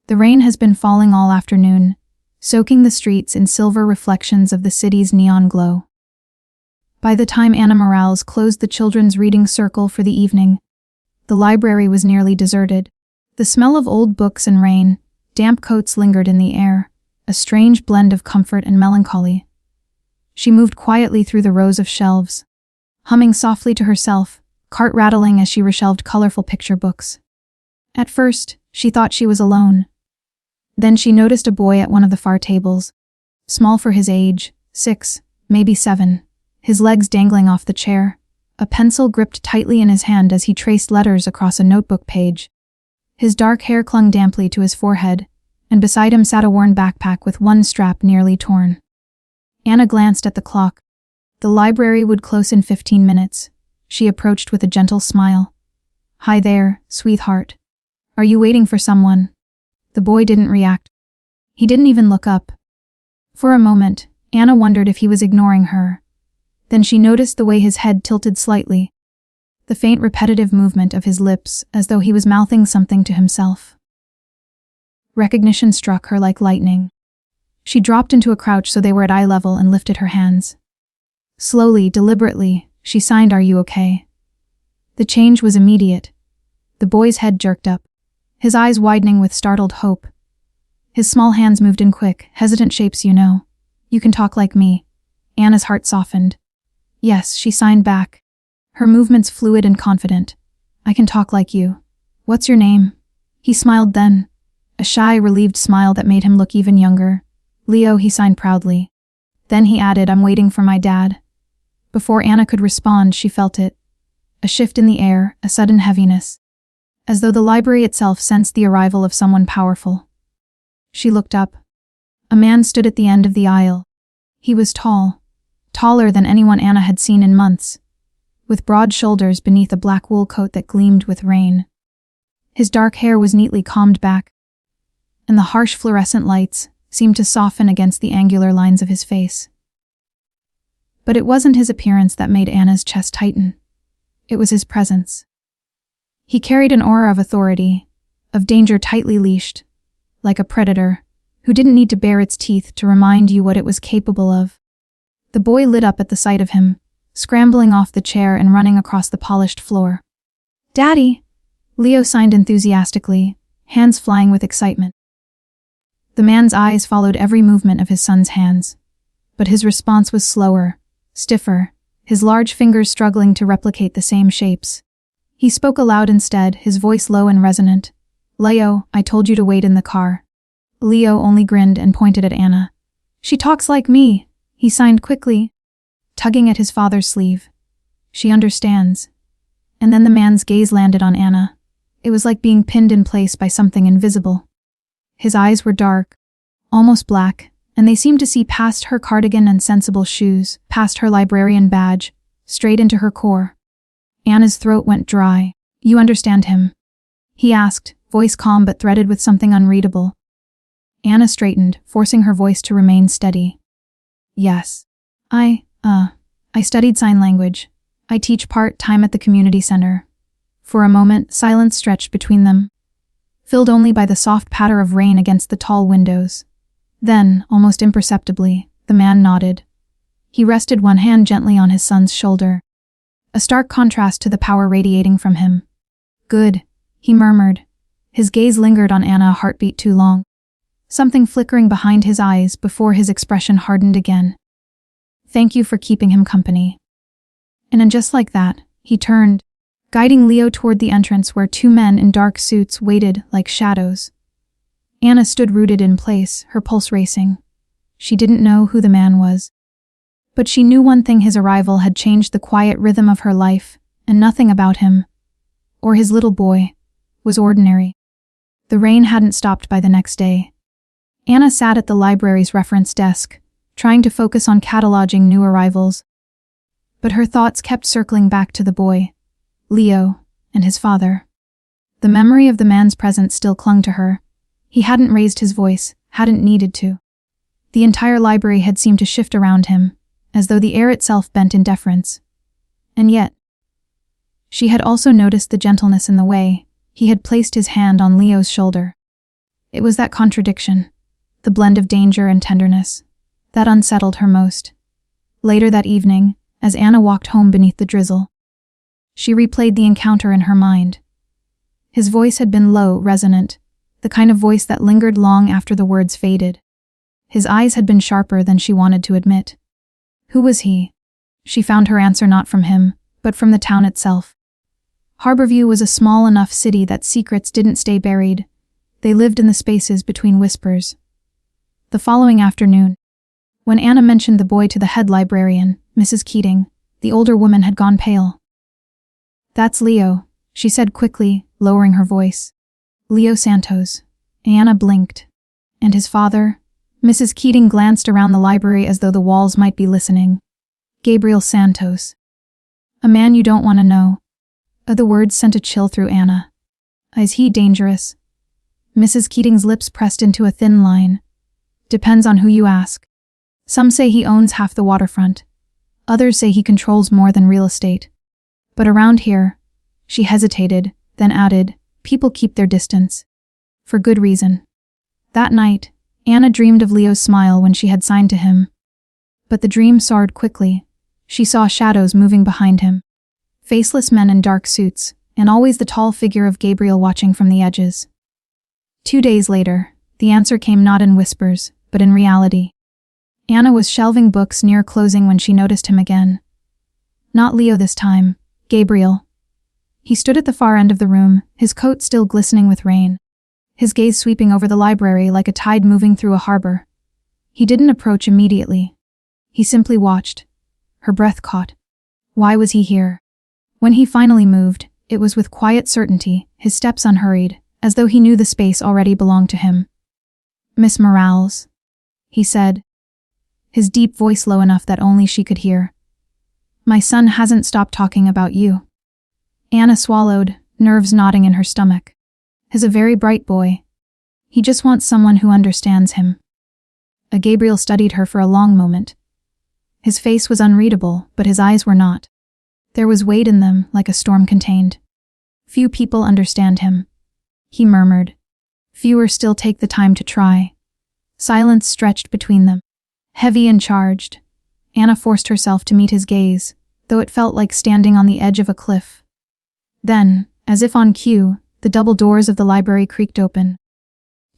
The rain has been falling all afternoon, soaking the streets in silver reflections of the city's neon glow. By the time Anna Morales closed the children's reading circle for the evening, the library was nearly deserted. The smell of old books and rain, damp coats lingered in the air, a strange blend of comfort and melancholy. She moved quietly through the rows of shelves, humming softly to herself, cart rattling as she reshelved colorful picture books. At first, she thought she was alone. Then she noticed a boy at one of the far tables, small for his age, 6, maybe 7, his legs dangling off the chair, a pencil gripped tightly in his hand as he traced letters across a notebook page. His dark hair clung damply to his forehead, and beside him sat a worn backpack with one strap nearly torn. Anna glanced at the clock. The library would close in 15 minutes. She approached with a gentle smile. "Hi there, sweetheart. Are you waiting for someone?" The boy didn't react. He didn't even look up. For a moment, Anna wondered if he was ignoring her. Then she noticed the way his head tilted slightly, the faint repetitive movement of his lips as though he was mouthing something to himself. Recognition struck her like lightning. She dropped into a crouch so they were at eye level and lifted her hands. Slowly, deliberately, she signed, "Are you okay?" The change was immediate. The boy's head jerked up, his eyes widening with startled hope. His small hands moved in quick, hesitant shapes. You can talk like me." Anna's heart softened. "Yes," she signed back, her movements fluid and confident. "I can talk like you. What's your name?" He smiled then, a shy, relieved smile that made him look even younger. "Leo," he signed proudly. Then he added, "I'm waiting for my dad." Before Anna could respond, she felt it. A shift in the air, a sudden heaviness, as though the library itself sensed the arrival of someone powerful. She looked up. A man stood at the end of the aisle. He was tall, taller than anyone Anna had seen in months, with broad shoulders beneath a black wool coat that gleamed with rain. His dark hair was neatly combed back, and the harsh fluorescent lights seemed to soften against the angular lines of his face. But it wasn't his appearance that made Anna's chest tighten. It was his presence. He carried an aura of authority, of danger tightly leashed, like a predator who didn't need to bare its teeth to remind you what it was capable of. The boy lit up at the sight of him, scrambling off the chair and running across the polished floor. "Daddy!" Leo signed enthusiastically, hands flying with excitement. The man's eyes followed every movement of his son's hands, but his response was slower, stiffer, his large fingers struggling to replicate the same shapes. He spoke aloud instead, his voice low and resonant. "Leo, I told you to wait in the car." Leo only grinned and pointed at Anna. "She talks like me," he signed quickly, tugging at his father's sleeve. "She understands." And then the man's gaze landed on Anna. It was like being pinned in place by something invisible. His eyes were dark, almost black, and they seemed to see past her cardigan and sensible shoes, past her librarian badge, straight into her core. Anna's throat went dry. "You understand him?" he asked, voice calm but threaded with something unreadable. Anna straightened, forcing her voice to remain steady. "Yes. I studied sign language. I teach part-time at the community center." For a moment, silence stretched between them, filled only by the soft patter of rain against the tall windows. Then, almost imperceptibly, the man nodded. He rested one hand gently on his son's shoulder, a stark contrast to the power radiating from him. "Good," he murmured. His gaze lingered on Anna a heartbeat too long, something flickering behind his eyes before his expression hardened again. "Thank you for keeping him company." And then just like that, he turned, guiding Leo toward the entrance where 2 men in dark suits waited like shadows. Anna stood rooted in place, her pulse racing. She didn't know who the man was, but she knew one thing: his arrival had changed the quiet rhythm of her life, and nothing about him, or his little boy, was ordinary. The rain hadn't stopped by the next day. Anna sat at the library's reference desk, trying to focus on cataloging new arrivals. But her thoughts kept circling back to the boy, Leo, and his father. The memory of the man's presence still clung to her. He hadn't raised his voice, hadn't needed to. The entire library had seemed to shift around him, as though the air itself bent in deference. And yet, she had also noticed the gentleness in the way he had placed his hand on Leo's shoulder. It was that contradiction, the blend of danger and tenderness, that unsettled her most. Later that evening, as Anna walked home beneath the drizzle, she replayed the encounter in her mind. His voice had been low, resonant, the kind of voice that lingered long after the words faded. His eyes had been sharper than she wanted to admit. Who was he? She found her answer not from him, but from the town itself. Harborview was a small enough city that secrets didn't stay buried. They lived in the spaces between whispers. The following afternoon, when Anna mentioned the boy to the head librarian, Mrs. Keating, the older woman had gone pale. "That's Leo," she said quickly, lowering her voice. "Leo Santos." Anna blinked. "And his father?" Mrs. Keating glanced around the library as though the walls might be listening. "Gabriel Santos. A man you don't want to know." The words sent a chill through Anna. "Is he dangerous?" Mrs. Keating's lips pressed into a thin line. "Depends on who you ask. Some say he owns half the waterfront. Others say he controls more than real estate. But around here," she hesitated, then added, "people keep their distance. For good reason." That night, Anna dreamed of Leo's smile when she had signed to him. But the dream soared quickly. She saw shadows moving behind him. Faceless men in dark suits, and always the tall figure of Gabriel watching from the edges. 2 days later, the answer came not in whispers, but in reality. Anna was shelving books near closing when she noticed him again. Not Leo this time, Gabriel. He stood at the far end of the room, his coat still glistening with rain, his gaze sweeping over the library like a tide moving through a harbor. He didn't approach immediately. He simply watched. Her breath caught. Why was he here? When he finally moved, it was with quiet certainty, his steps unhurried, as though he knew the space already belonged to him. "Miss Morales," he said, his deep voice low enough that only she could hear. "My son hasn't stopped talking about you." Anna swallowed, nerves knotting in her stomach. "He's a very bright boy. He just wants someone who understands him." Gabriel studied her for a long moment. His face was unreadable, but his eyes were not. There was weight in them, like a storm contained. "Few people understand him," he murmured. "Fewer still take the time to try." Silence stretched between them, heavy and charged. Anna forced herself to meet his gaze, though it felt like standing on the edge of a cliff. Then, as if on cue, the double doors of the library creaked open.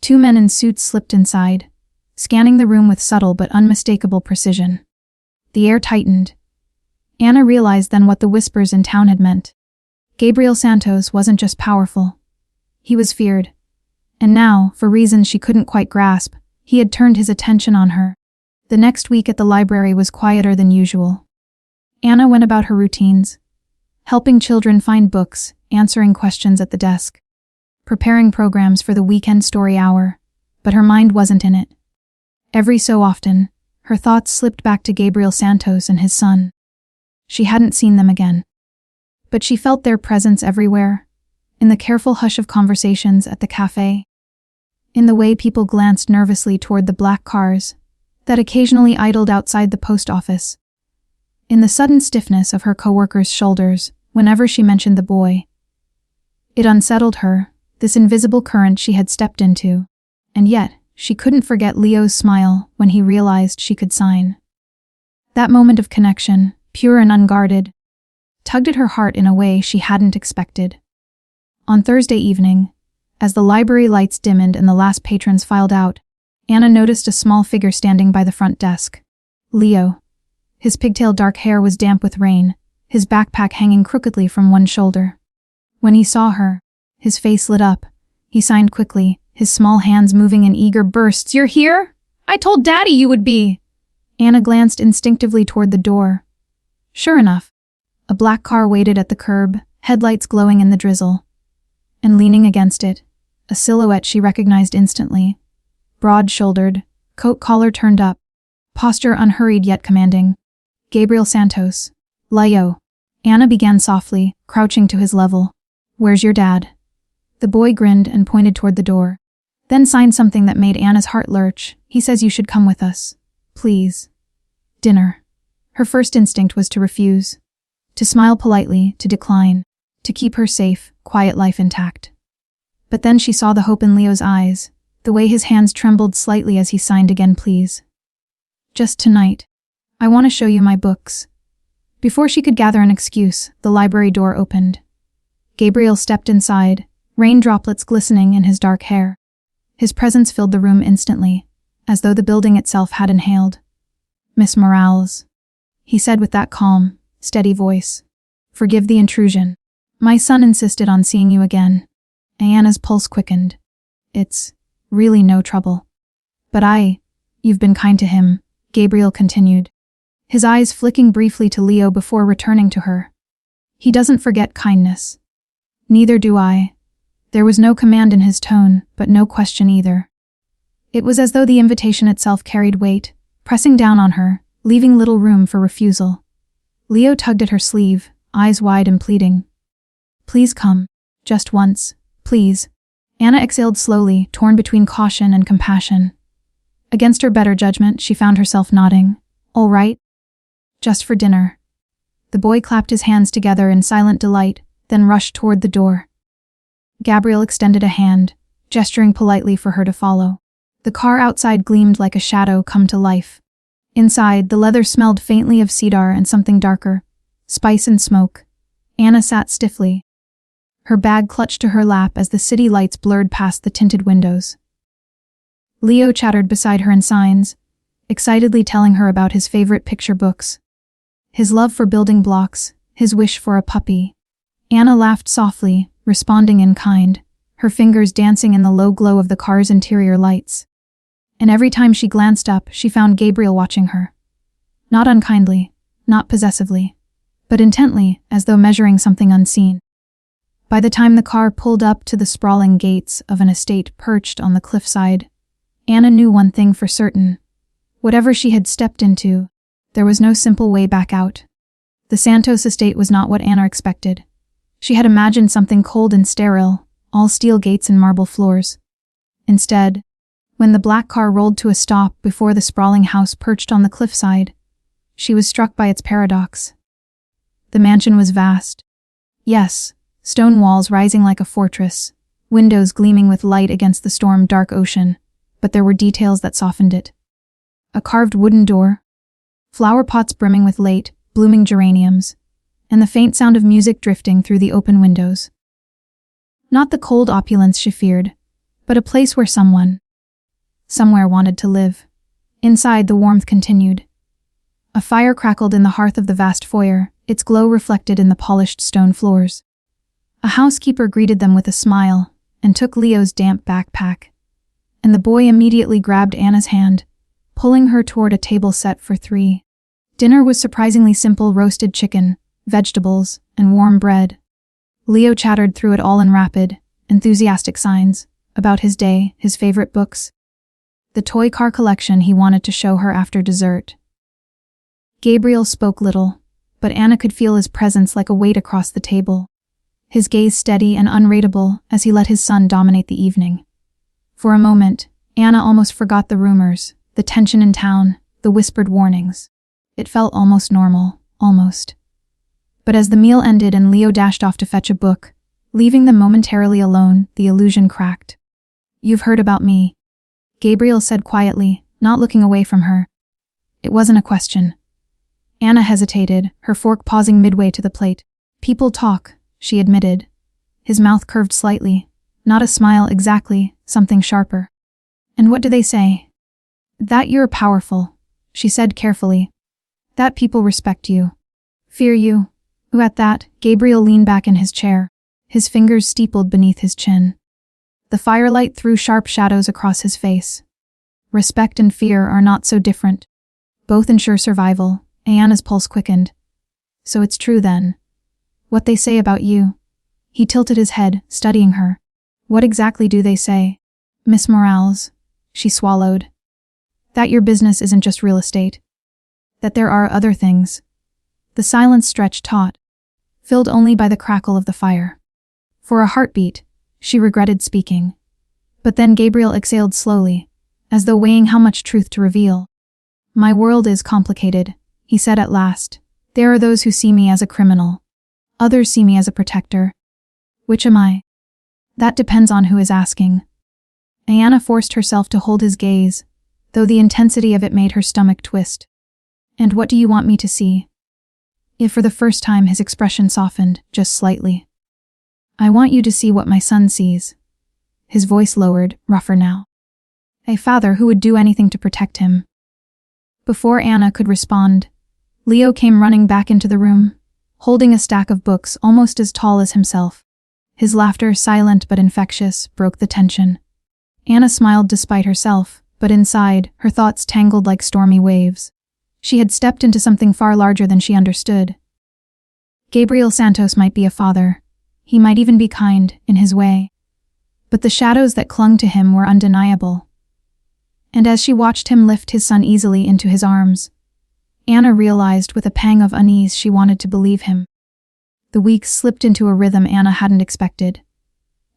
2 men in suits slipped inside, scanning the room with subtle but unmistakable precision. The air tightened. Anna realized then what the whispers in town had meant. Gabriel Santos wasn't just powerful. He was feared. And now, for reasons she couldn't quite grasp, he had turned his attention on her. The next week at the library was quieter than usual. Anna went about her routines, helping children find books, answering questions at the desk, preparing programs for the weekend story hour, but her mind wasn't in it. Every so often, her thoughts slipped back to Gabriel Santos and his son. She hadn't seen them again. But she felt their presence everywhere, in the careful hush of conversations at the cafe, in the way people glanced nervously toward the black cars that occasionally idled outside the post office, in the sudden stiffness of her coworkers' shoulders whenever she mentioned the boy. It unsettled her, this invisible current she had stepped into, and yet she couldn't forget Leo's smile when he realized she could sign. That moment of connection, pure and unguarded, tugged at her heart in a way she hadn't expected. On Thursday evening, as the library lights dimmed and the last patrons filed out, Anna noticed a small figure standing by the front desk. Leo. His pigtail dark hair was damp with rain, his backpack hanging crookedly from one shoulder. When he saw her, his face lit up. He signed quickly, his small hands moving in eager bursts. "You're here? I told Daddy you would be!" Anna glanced instinctively toward the door. Sure enough, a black car waited at the curb, headlights glowing in the drizzle. And leaning against it, a silhouette she recognized instantly. Broad-shouldered, coat collar turned up, posture unhurried yet commanding. Gabriel Santos. "Leo." Anna began softly, crouching to his level. "Where's your dad?" The boy grinned and pointed toward the door, then signed something that made Anna's heart lurch. "He says you should come with us. Please." Dinner. Her first instinct was to refuse, to smile politely, to decline, to keep her safe, quiet life intact. But then she saw the hope in Leo's eyes, the way his hands trembled slightly as he signed again, please. Just tonight. I want to show you my books. Before she could gather an excuse, the library door opened. Gabriel stepped inside, rain droplets glistening in his dark hair. His presence filled the room instantly, as though the building itself had inhaled. Miss Morales, he said with that calm, steady voice. Forgive the intrusion. My son insisted on seeing you again. Anna's pulse quickened. It's really no trouble. But you've been kind to him, Gabriel continued, his eyes flicking briefly to Leo before returning to her. He doesn't forget kindness. Neither do I. There was no command in his tone, but no question either. It was as though the invitation itself carried weight, pressing down on her, leaving little room for refusal. Leo tugged at her sleeve, eyes wide and pleading. Please come. Just once, please. Anna exhaled slowly, torn between caution and compassion. Against her better judgment, she found herself nodding. All right. Just for dinner. The boy clapped his hands together in silent delight, then rushed toward the door. Gabriel extended a hand, gesturing politely for her to follow. The car outside gleamed like a shadow come to life. Inside, the leather smelled faintly of cedar and something darker, spice and smoke. Anna sat stiffly, her bag clutched to her lap as the city lights blurred past the tinted windows. Leo chattered beside her in signs, excitedly telling her about his favorite picture books, his love for building blocks, his wish for a puppy. Anna laughed softly, responding in kind, her fingers dancing in the low glow of the car's interior lights. And every time she glanced up, she found Gabriel watching her. Not unkindly, not possessively, but intently, as though measuring something unseen. By the time the car pulled up to the sprawling gates of an estate perched on the cliffside, Anna knew one thing for certain. Whatever she had stepped into, there was no simple way back out. The Santos estate was not what Anna expected. She had imagined something cold and sterile, all steel gates and marble floors. Instead, when the black car rolled to a stop before the sprawling house perched on the cliffside, she was struck by its paradox. The mansion was vast. Yes, stone walls rising like a fortress, windows gleaming with light against the storm-dark ocean, but there were details that softened it. A carved wooden door, flower pots brimming with late, blooming geraniums, and the faint sound of music drifting through the open windows. Not the cold opulence she feared, but a place where somewhere wanted to live. Inside, the warmth continued. A fire crackled in the hearth of the vast foyer, its glow reflected in the polished stone floors. A housekeeper greeted them with a smile and took Leo's damp backpack, and the boy immediately grabbed Anna's hand, pulling her toward a table set for 3. Dinner was surprisingly simple: roasted chicken, vegetables, and warm bread. Leo chattered through it all in rapid, enthusiastic signs, about his day, his favorite books, the toy car collection he wanted to show her after dessert. Gabriel spoke little, but Anna could feel his presence like a weight across the table, his gaze steady and unreadable as he let his son dominate the evening. For a moment, Anna almost forgot the rumors, the tension in town, the whispered warnings. It felt almost normal, almost. But as the meal ended and Leo dashed off to fetch a book, leaving them momentarily alone, the illusion cracked. "You've heard about me," Gabriel said quietly, not looking away from her. It wasn't a question. Anna hesitated, her fork pausing midway to the plate. "People talk," she admitted. His mouth curved slightly. Not a smile exactly, something sharper. "And what do they say?" "That you're powerful," she said carefully. "That people respect you. Fear you." At that, Gabriel leaned back in his chair, his fingers steepled beneath his chin. The firelight threw sharp shadows across his face. Respect and fear are not so different. Both ensure survival. Anna's pulse quickened. "So it's true then. What they say about you." He tilted his head, studying her. "What exactly do they say?" "Miss Morales," she swallowed. "That your business isn't just real estate. That there are other things." The silence stretched taut, filled only by the crackle of the fire. For a heartbeat, she regretted speaking. But then Gabriel exhaled slowly, as though weighing how much truth to reveal. "My world is complicated," he said at last. "There are those who see me as a criminal. Others see me as a protector. Which am I? That depends on who is asking." Anna forced herself to hold his gaze, though the intensity of it made her stomach twist. "And what do you want me to see?" If for the first time his expression softened, just slightly. "I want you to see what my son sees." His voice lowered, rougher now. A father who would do anything to protect him. Before Anna could respond, Leo came running back into the room, holding a stack of books almost as tall as himself. His laughter, silent but infectious, broke the tension. Anna smiled despite herself, but inside, her thoughts tangled like stormy waves. She had stepped into something far larger than she understood. Gabriel Santos might be a father. He might even be kind, in his way. But the shadows that clung to him were undeniable. And as she watched him lift his son easily into his arms, Anna realized with a pang of unease she wanted to believe him. The weeks slipped into a rhythm Anna hadn't expected.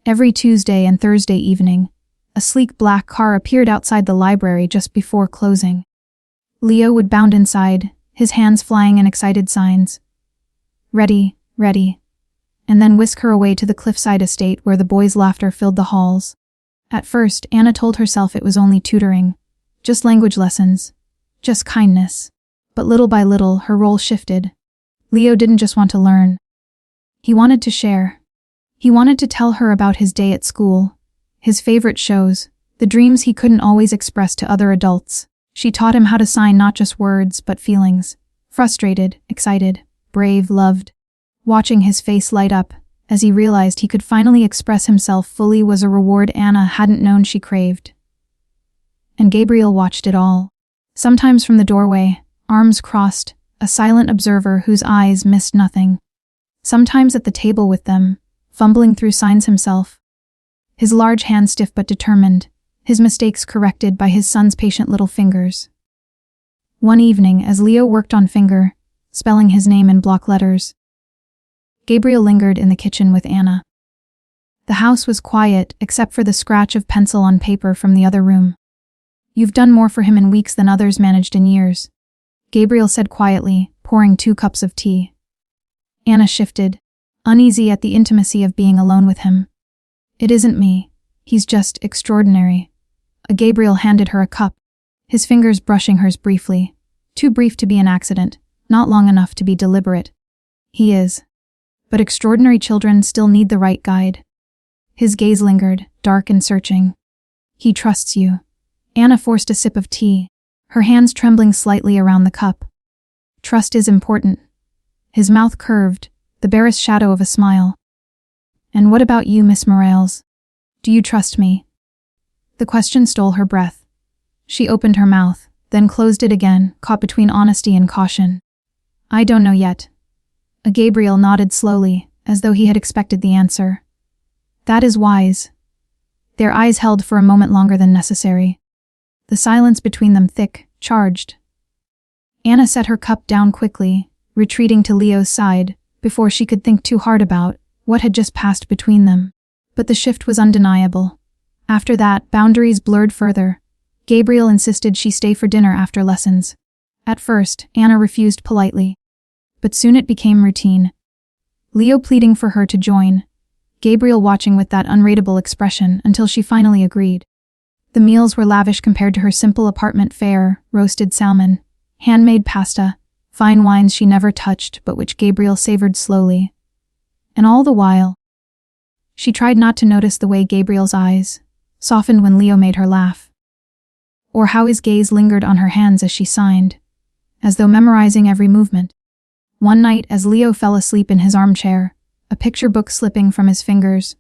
Every Tuesday and Thursday evening, a sleek black car appeared outside the library just before closing. Leo would bound inside, his hands flying in excited signs. "Ready, ready," and then whisk her away to the cliffside estate where the boys' laughter filled the halls. At first, Anna told herself it was only tutoring, just language lessons, just kindness. But little by little, her role shifted. Leo didn't just want to learn. He wanted to share. He wanted to tell her about his day at school, his favorite shows, the dreams he couldn't always express to other adults. She taught him how to sign not just words, but feelings. Frustrated, excited, brave, loved. Watching his face light up, as he realized he could finally express himself fully, was a reward Anna hadn't known she craved. And Gabriel watched it all. Sometimes from the doorway, arms crossed, a silent observer whose eyes missed nothing. Sometimes at the table with them, fumbling through signs himself. His large hand stiff but determined, his mistakes corrected by his son's patient little fingers. One evening, as Leo worked on finger, spelling his name in block letters, Gabriel lingered in the kitchen with Anna. The house was quiet except for the scratch of pencil on paper from the other room. "You've done more for him in weeks than others managed in years," Gabriel said quietly, pouring 2 cups of tea. Anna shifted, uneasy at the intimacy of being alone with him. "It isn't me. He's just extraordinary." Gabriel handed her a cup, his fingers brushing hers briefly. Too brief to be an accident, not long enough to be deliberate. "He is. But extraordinary children still need the right guide." His gaze lingered, dark and searching. "He trusts you." Anna forced a sip of tea, her hands trembling slightly around the cup. "Trust is important." His mouth curved, the barest shadow of a smile. "And what about you, Miss Morales? Do you trust me?" The question stole her breath. She opened her mouth, then closed it again, caught between honesty and caution. "I don't know yet." Gabriel nodded slowly, as though he had expected the answer. "That is wise." Their eyes held for a moment longer than necessary. The silence between them thick, charged. Anna set her cup down quickly, retreating to Leo's side, before she could think too hard about what had just passed between them. But the shift was undeniable. After that, boundaries blurred further. Gabriel insisted she stay for dinner after lessons. At first, Anna refused politely. But soon it became routine. Leo pleading for her to join, Gabriel watching with that unreadable expression until she finally agreed. The meals were lavish compared to her simple apartment fare: roasted salmon, handmade pasta, fine wines she never touched but which Gabriel savored slowly. And all the while, she tried not to notice the way Gabriel's eyes softened when Leo made her laugh, or how his gaze lingered on her hands as she signed, as though memorizing every movement. One night, as Leo fell asleep in his armchair, a picture book slipping from his fingers,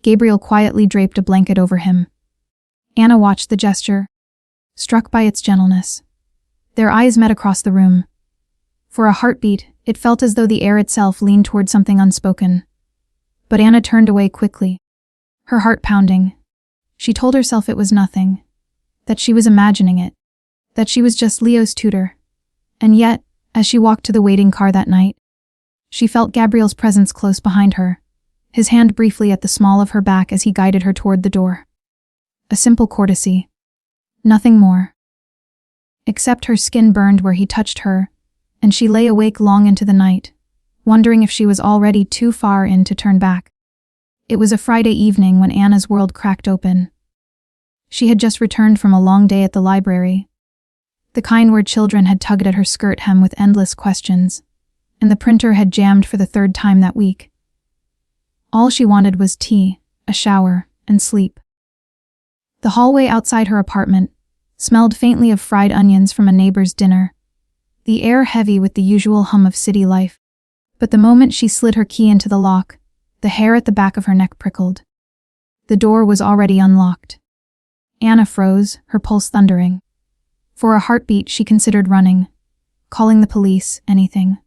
Gabriel quietly draped a blanket over him. Anna watched the gesture, struck by its gentleness. Their eyes met across the room. For a heartbeat, it felt as though the air itself leaned toward something unspoken. But Anna turned away quickly, her heart pounding. She told herself it was nothing, that she was imagining it, that she was just Leo's tutor. And yet, as she walked to the waiting car that night, she felt Gabriel's presence close behind her, his hand briefly at the small of her back as he guided her toward the door. A simple courtesy. Nothing more. Except her skin burned where he touched her, and she lay awake long into the night, wondering if she was already too far in to turn back. It was a Friday evening when Anna's world cracked open. She had just returned from a long day at the library, the kind where children had tugged at her skirt hem with endless questions, and the printer had jammed for the third time that week. All she wanted was tea, a shower, and sleep. The hallway outside her apartment smelled faintly of fried onions from a neighbor's dinner, the air heavy with the usual hum of city life. But the moment she slid her key into the lock, the hair at the back of her neck prickled. The door was already unlocked. Anna froze, her pulse thundering. For a heartbeat, she considered running, calling the police, anything.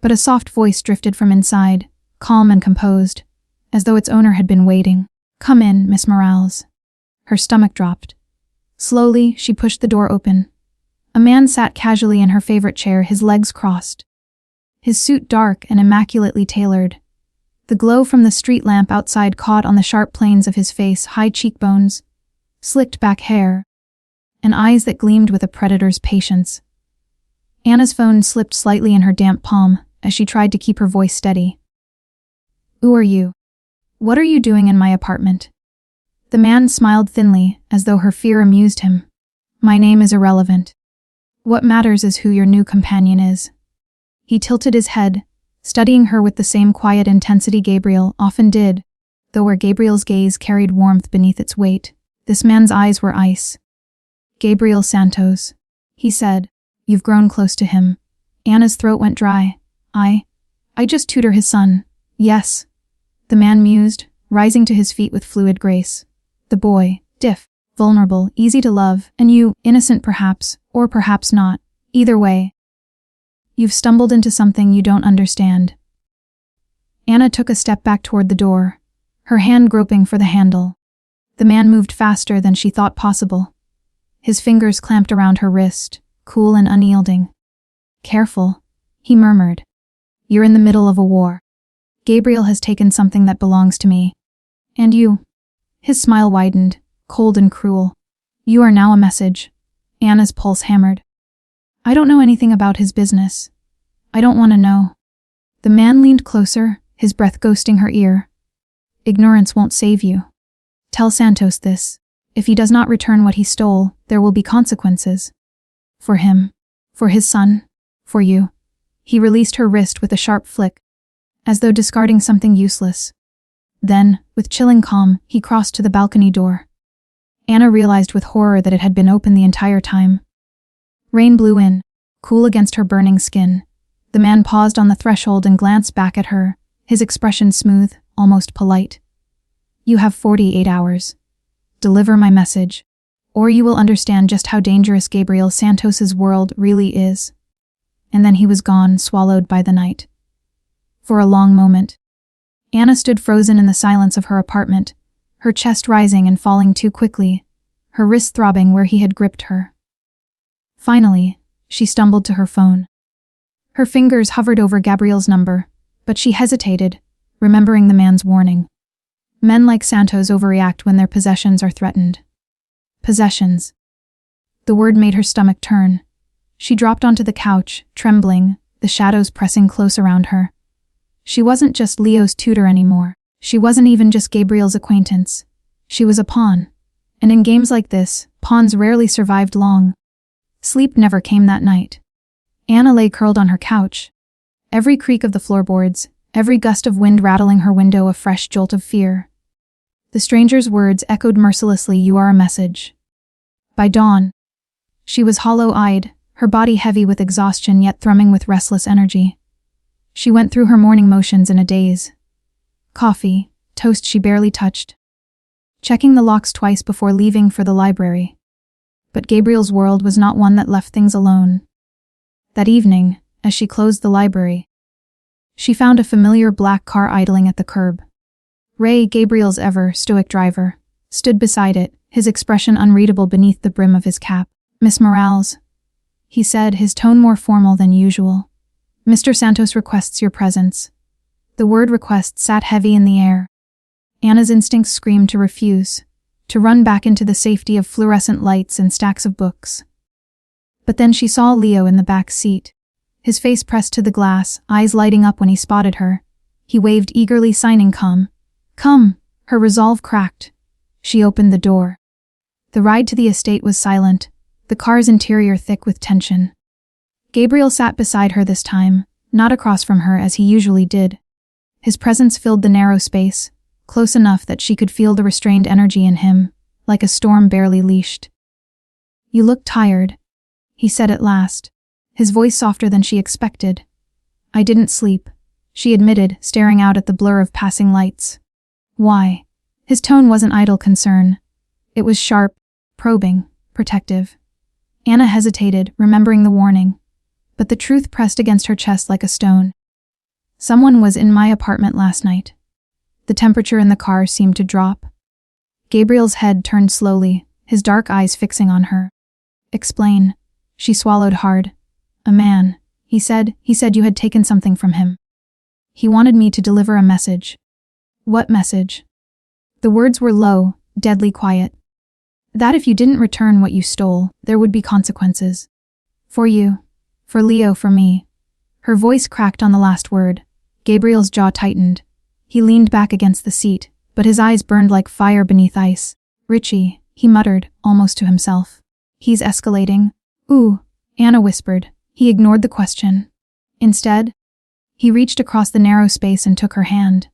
But a soft voice drifted from inside, calm and composed, as though its owner had been waiting. "Come in, Miss Morales." Her stomach dropped. Slowly, she pushed the door open. A man sat casually in her favorite chair, his legs crossed. His suit dark and immaculately tailored. The glow from the street lamp outside caught on the sharp planes of his face, high cheekbones, slicked back hair, and eyes that gleamed with a predator's patience. Anna's phone slipped slightly in her damp palm as she tried to keep her voice steady. "Who are you? What are you doing in my apartment?" The man smiled thinly, as though her fear amused him. "My name is irrelevant. What matters is who your new companion is." He tilted his head, studying her with the same quiet intensity Gabriel often did, though where Gabriel's gaze carried warmth beneath its weight, this man's eyes were ice. "Gabriel Santos," he said. "You've grown close to him." Anna's throat went dry. I just tutor his son." "Yes," the man mused, rising to his feet with fluid grace. "The boy, stiff, vulnerable, easy to love, and you, innocent perhaps, or perhaps not. Either way, you've stumbled into something you don't understand." Anna took a step back toward the door, her hand groping for the handle. The man moved faster than she thought possible. His fingers clamped around her wrist, cool and unyielding. "Careful," he murmured. "You're in the middle of a war. Gabriel has taken something that belongs to me. And you." His smile widened, cold and cruel. "You are now a message." Anna's pulse hammered. "I don't know anything about his business. I don't want to know." The man leaned closer, his breath ghosting her ear. "Ignorance won't save you. Tell Santos this. If he does not return what he stole, there will be consequences. For him, for his son, for you." He released her wrist with a sharp flick, as though discarding something useless. Then, with chilling calm, he crossed to the balcony door. Anna realized with horror that it had been open the entire time. Rain blew in, cool against her burning skin. The man paused on the threshold and glanced back at her, his expression smooth, almost polite. "You have 48 hours. Deliver my message, or you will understand just how dangerous Gabriel Santos's world really is." And then he was gone, swallowed by the night. For a long moment, Anna stood frozen in the silence of her apartment, her chest rising and falling too quickly, her wrist throbbing where he had gripped her. Finally, she stumbled to her phone. Her fingers hovered over Gabriel's number, but she hesitated, remembering the man's warning. Men like Santos overreact when their possessions are threatened. Possessions. The word made her stomach turn. She dropped onto the couch, trembling, the shadows pressing close around her. She wasn't just Leo's tutor anymore. She wasn't even just Gabriel's acquaintance. She was a pawn. And in games like this, pawns rarely survived long. Sleep never came that night. Anna lay curled on her couch. Every creak of the floorboards, every gust of wind rattling her window a fresh jolt of fear. The stranger's words echoed mercilessly, "You are a message." By dawn, she was hollow-eyed, her body heavy with exhaustion yet thrumming with restless energy. She went through her morning motions in a daze. Coffee, toast she barely touched. Checking the locks twice before leaving for the library. But Gabriel's world was not one that left things alone. That evening, as she closed the library, she found a familiar black car idling at the curb. Ray, Gabriel's ever-stoic driver, stood beside it, his expression unreadable beneath the brim of his cap. "Miss Morales," he said, his tone more formal than usual. "Mr. Santos requests your presence." The word request sat heavy in the air. Anna's instincts screamed to refuse, to run back into the safety of fluorescent lights and stacks of books. But then she saw Leo in the back seat, his face pressed to the glass, eyes lighting up when he spotted her. He waved eagerly, signing come. Come, her resolve cracked. She opened the door. The ride to the estate was silent, the car's interior thick with tension. Gabriel sat beside her this time, not across from her as he usually did. His presence filled the narrow space, close enough that she could feel the restrained energy in him, like a storm barely leashed. "You look tired," he said at last, his voice softer than she expected. "I didn't sleep," she admitted, staring out at the blur of passing lights. "Why?" His tone wasn't idle concern. It was sharp, probing, protective. Anna hesitated, remembering the warning. But the truth pressed against her chest like a stone. "Someone was in my apartment last night." The temperature in the car seemed to drop. Gabriel's head turned slowly, his dark eyes fixing on her. "Explain." She swallowed hard. "A man. He said you had taken something from him. He wanted me to deliver a message." "What message?" The words were low, deadly quiet. "That if you didn't return what you stole, there would be consequences. For you. For Leo, for me." Her voice cracked on the last word. Gabriel's jaw tightened. He leaned back against the seat, but his eyes burned like fire beneath ice. "Richie," he muttered, almost to himself. "He's escalating." "Ooh," Anna whispered. He ignored the question. Instead, he reached across the narrow space and took her hand.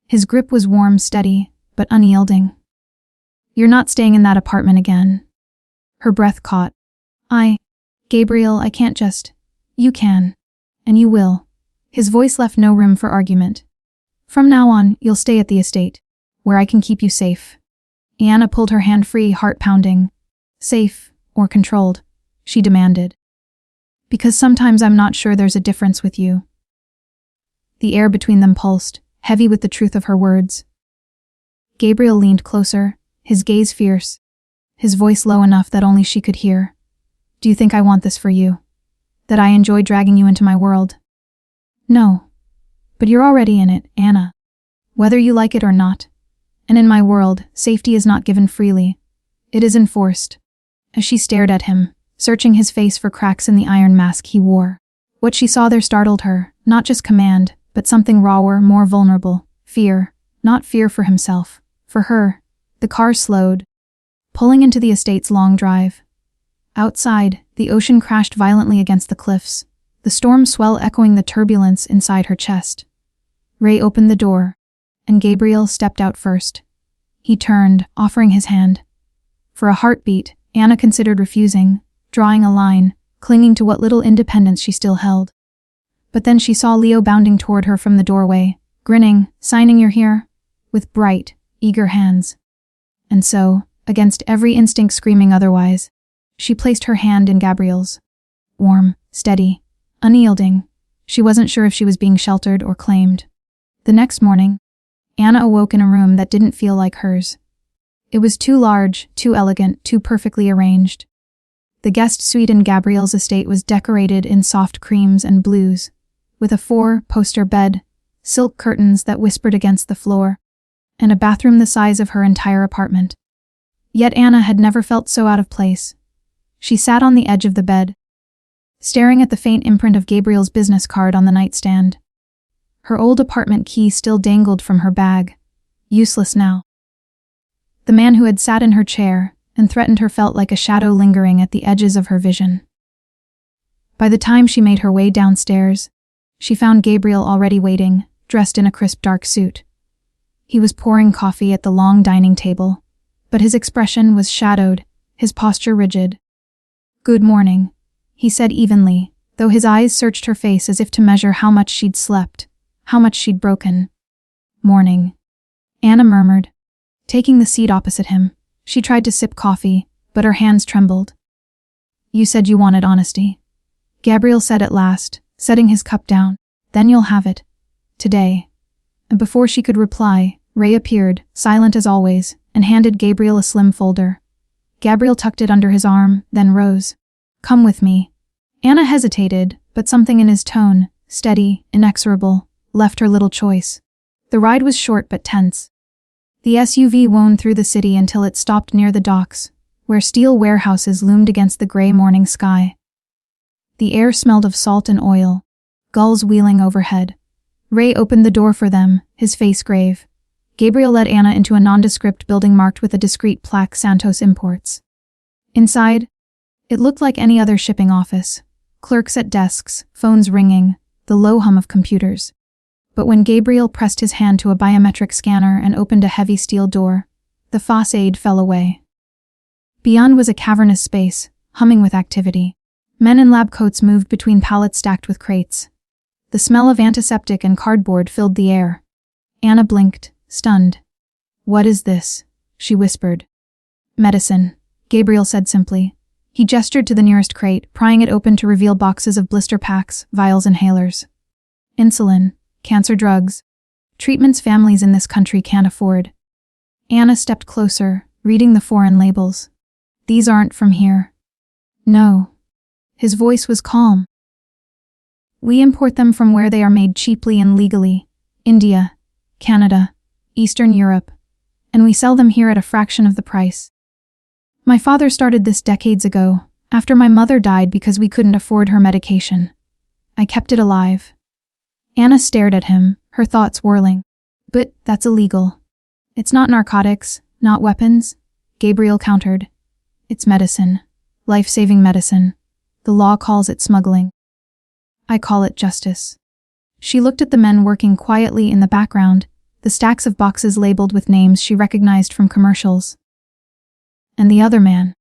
His grip was warm, steady, but unyielding. "You're not staying in that apartment again." Her breath caught. Gabriel, I can't just." "You can. And you will." His voice left no room for argument. "From now on, you'll stay at the estate, where I can keep you safe." Anna pulled her hand free, heart pounding. "Safe, or controlled?" she demanded. "Because sometimes I'm not sure there's a difference with you." The air between them pulsed, heavy with the truth of her words. Gabriel leaned closer, his gaze fierce, his voice low enough that only she could hear. "Do you think I want this for you? That I enjoy dragging you into my world?" "No. But you're already in it, Anna. Whether you like it or not. And in my world, safety is not given freely. It is enforced." As she stared at him, searching his face for cracks in the iron mask he wore. What she saw there startled her, not just command, but something rawer, more vulnerable. Fear. Not fear for himself. For her. The car slowed, pulling into the estate's long drive. Outside, the ocean crashed violently against the cliffs, the storm swell echoing the turbulence inside her chest. Ray opened the door, and Gabriel stepped out first. He turned, offering his hand. For a heartbeat, Anna considered refusing, drawing a line, clinging to what little independence she still held. But then she saw Leo bounding toward her from the doorway, grinning, signing "You're here," with bright, eager hands. And so, against every instinct screaming otherwise, she placed her hand in Gabriel's. Warm, steady, unyielding. She wasn't sure if she was being sheltered or claimed. The next morning, Anna awoke in a room that didn't feel like hers. It was too large, too elegant, too perfectly arranged. The guest suite in Gabriel's estate was decorated in soft creams and blues, with a 4-poster bed, silk curtains that whispered against the floor, and a bathroom the size of her entire apartment. Yet Anna had never felt so out of place. She sat on the edge of the bed, staring at the faint imprint of Gabriel's business card on the nightstand. Her old apartment key still dangled from her bag, useless now. The man who had sat in her chair and threatened her felt like a shadow lingering at the edges of her vision. By the time she made her way downstairs, she found Gabriel already waiting, dressed in a crisp dark suit. He was pouring coffee at the long dining table, but his expression was shadowed, his posture rigid. "Good morning," he said evenly, though his eyes searched her face as if to measure how much she'd slept, how much she'd broken. "Morning," Anna murmured, taking the seat opposite him. She tried to sip coffee, but her hands trembled. "You said you wanted honesty," Gabriel said at last, setting his cup down. "Then you'll have it. Today." And before she could reply, Ray appeared, silent as always, and handed Gabriel a slim folder. Gabriel tucked it under his arm, then rose. "Come with me." Anna hesitated, but something in his tone, steady, inexorable, left her little choice. The ride was short but tense. The SUV wound through the city until it stopped near the docks, where steel warehouses loomed against the gray morning sky. The air smelled of salt and oil, gulls wheeling overhead. Ray opened the door for them, his face grave. Gabriel led Anna into a nondescript building marked with a discreet plaque Santos Imports. Inside, it looked like any other shipping office. Clerks at desks, phones ringing, the low hum of computers. But when Gabriel pressed his hand to a biometric scanner and opened a heavy steel door, the facade fell away. Beyond was a cavernous space, humming with activity. Men in lab coats moved between pallets stacked with crates. The smell of antiseptic and cardboard filled the air. Anna blinked, stunned. "What is this?" she whispered. "Medicine," Gabriel said simply. He gestured to the nearest crate, prying it open to reveal boxes of blister packs, vials, inhalers. Insulin, cancer drugs, treatments families in this country can't afford. Anna stepped closer, reading the foreign labels. "These aren't from here." "No." His voice was calm. "We import them from where they are made cheaply and legally. India, Canada, Eastern Europe. And we sell them here at a fraction of the price. My father started this decades ago, after my mother died because we couldn't afford her medication. I kept it alive." Anna stared at him, her thoughts whirling. "But that's illegal." "It's not narcotics, not weapons," Gabriel countered. "It's medicine. Life-saving medicine. The law calls it smuggling. I call it justice." She looked at the men working quietly in the background, the stacks of boxes labeled with names she recognized from commercials. "And the other man,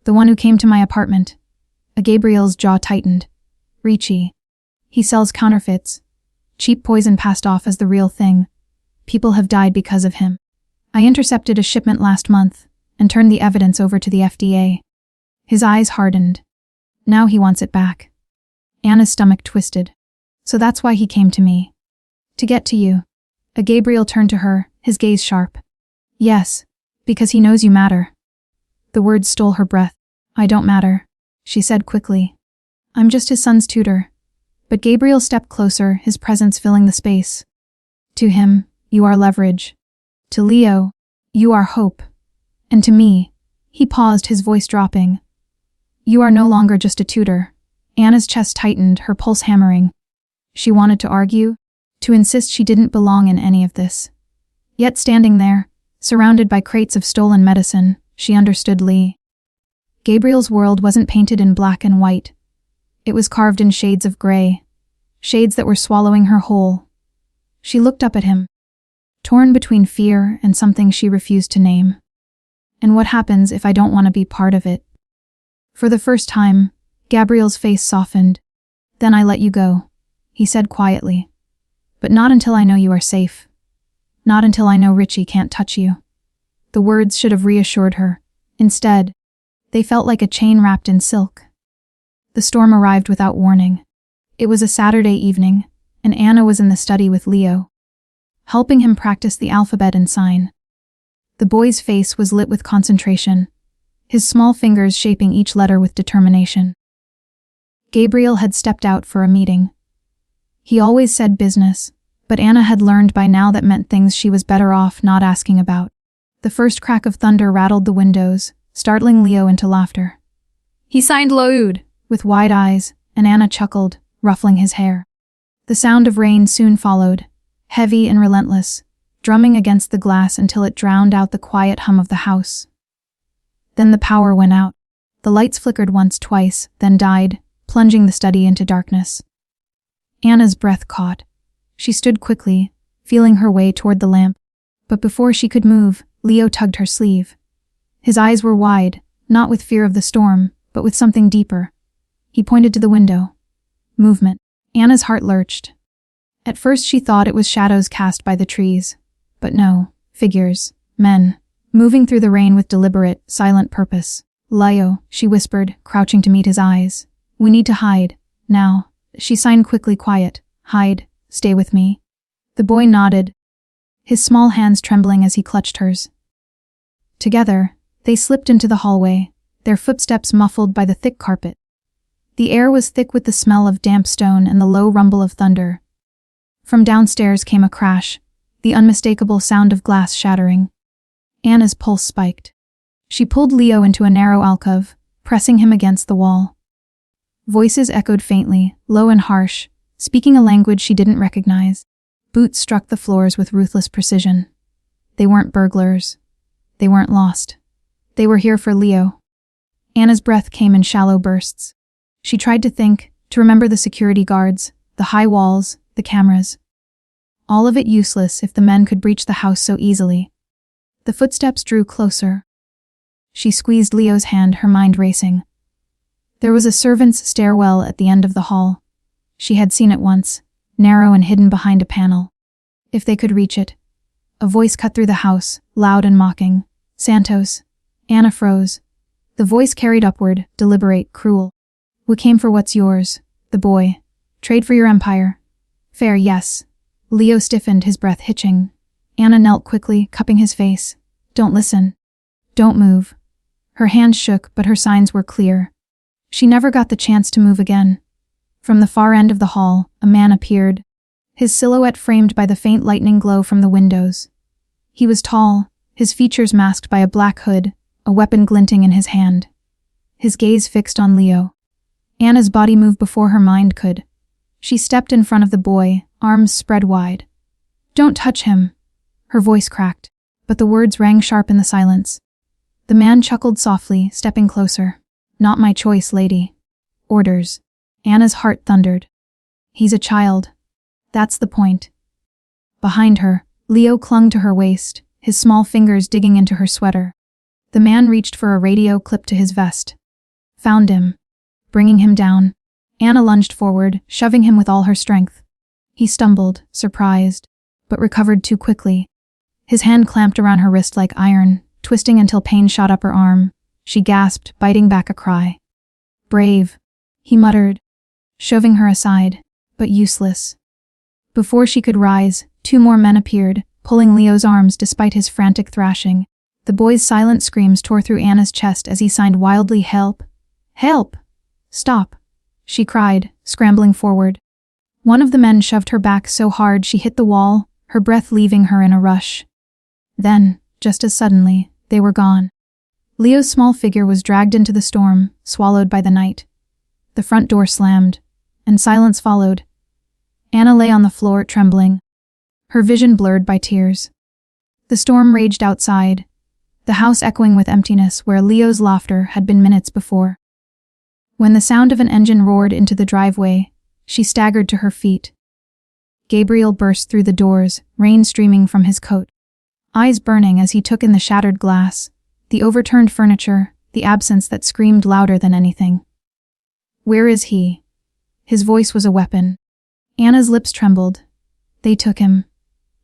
the one who came to my apartment." Gabriel's jaw tightened. "Ricci. He sells counterfeits. Cheap poison passed off as the real thing. People have died because of him. I intercepted a shipment last month and turned the evidence over to the FDA." His eyes hardened. "Now he wants it back." Anna's stomach twisted. "So that's why he came to me. To get to you." Gabriel turned to her, his gaze sharp. "Yes, because he knows you matter." The words stole her breath. "I don't matter," she said quickly. "I'm just his son's tutor." But Gabriel stepped closer, his presence filling the space. "To him, you are leverage. To Leo, you are hope. And to me," he paused, his voice dropping, "you are no longer just a tutor." Anna's chest tightened, her pulse hammering. She wanted to argue, to insist she didn't belong in any of this. Yet standing there, surrounded by crates of stolen medicine, she understood Lee. Gabriel's world wasn't painted in black and white. It was carved in shades of gray, shades that were swallowing her whole. She looked up at him, torn between fear and something she refused to name. "And what happens if I don't want to be part of it?" For the first time, Gabriel's face softened. "Then I let you go," he said quietly. "But not until I know you are safe. Not until I know Ricci can't touch you." The words should have reassured her. Instead, they felt like a chain wrapped in silk. The storm arrived without warning. It was a Saturday evening, and Anna was in the study with Leo, helping him practice the alphabet and sign. The boy's face was lit with concentration, his small fingers shaping each letter with determination. Gabriel had stepped out for a meeting. He always said business, but Anna had learned by now that meant things she was better off not asking about. The first crack of thunder rattled the windows, startling Leo into laughter. He signed loud, with wide eyes, and Anna chuckled, ruffling his hair. The sound of rain soon followed, heavy and relentless, drumming against the glass until it drowned out the quiet hum of the house. Then the power went out. The lights flickered once, twice, then died, plunging the study into darkness. Anna's breath caught. She stood quickly, feeling her way toward the lamp. But before she could move, Leo tugged her sleeve. His eyes were wide, not with fear of the storm, but with something deeper. He pointed to the window. Movement. Anna's heart lurched. At first she thought it was shadows cast by the trees. But no, figures, men, moving through the rain with deliberate, silent purpose. "Leo," she whispered, crouching to meet his eyes. "We need to hide. Now." She signed quickly, quiet. "Hide. Stay with me." The boy nodded, his small hands trembling as he clutched hers. Together, they slipped into the hallway, their footsteps muffled by the thick carpet. The air was thick with the smell of damp stone and the low rumble of thunder. From downstairs came a crash, the unmistakable sound of glass shattering. Anna's pulse spiked. She pulled Leo into a narrow alcove, pressing him against the wall. Voices echoed faintly, low and harsh, speaking a language she didn't recognize. Boots struck the floors with ruthless precision. They weren't burglars. They weren't lost. They were here for Leo. Anna's breath came in shallow bursts. She tried to think, to remember the security guards, the high walls, the cameras. All of it useless if the men could breach the house so easily. The footsteps drew closer. She squeezed Leo's hand, her mind racing. There was a servant's stairwell at the end of the hall. She had seen it once, narrow and hidden behind a panel. If they could reach it. A voice cut through the house, loud and mocking. Santos. Anna froze. The voice carried upward, deliberate, cruel. We came for what's yours, the boy. Trade for your empire. Fair, yes. Leo stiffened, his breath hitching. Anna knelt quickly, cupping his face. Don't listen. Don't move. Her hands shook, but her signs were clear. She never got the chance to move again. From the far end of the hall, a man appeared, his silhouette framed by the faint lightning glow from the windows. He was tall, his features masked by a black hood, a weapon glinting in his hand. His gaze fixed on Leo. Anna's body moved before her mind could. She stepped in front of the boy, arms spread wide. Don't touch him. Her voice cracked, but the words rang sharp in the silence. The man chuckled softly, stepping closer. Not my choice, lady. Orders. Anna's heart thundered. He's a child. That's the point. Behind her, Leo clung to her waist, his small fingers digging into her sweater. The man reached for a radio clipped to his vest. Found him. Bringing him down. Anna lunged forward, shoving him with all her strength. He stumbled, surprised, but recovered too quickly. His hand clamped around her wrist like iron, twisting until pain shot up her arm. She gasped, biting back a cry. Brave, he muttered, shoving her aside, but useless. Before she could rise, 2 more men appeared, pulling Leo's arms despite his frantic thrashing. The boy's silent screams tore through Anna's chest as he signed wildly, "Help! Help! Stop!" she cried, scrambling forward. One of the men shoved her back so hard she hit the wall, her breath leaving her in a rush. Then, just as suddenly, they were gone. Leo's small figure was dragged into the storm, swallowed by the night. The front door slammed, and silence followed. Anna lay on the floor, trembling, her vision blurred by tears. The storm raged outside, the house echoing with emptiness where Leo's laughter had been minutes before. When the sound of an engine roared into the driveway, she staggered to her feet. Gabriel burst through the doors, rain streaming from his coat, eyes burning as he took in the shattered glass, the overturned furniture, the absence that screamed louder than anything. Where is he? His voice was a weapon. Anna's lips trembled. They took him.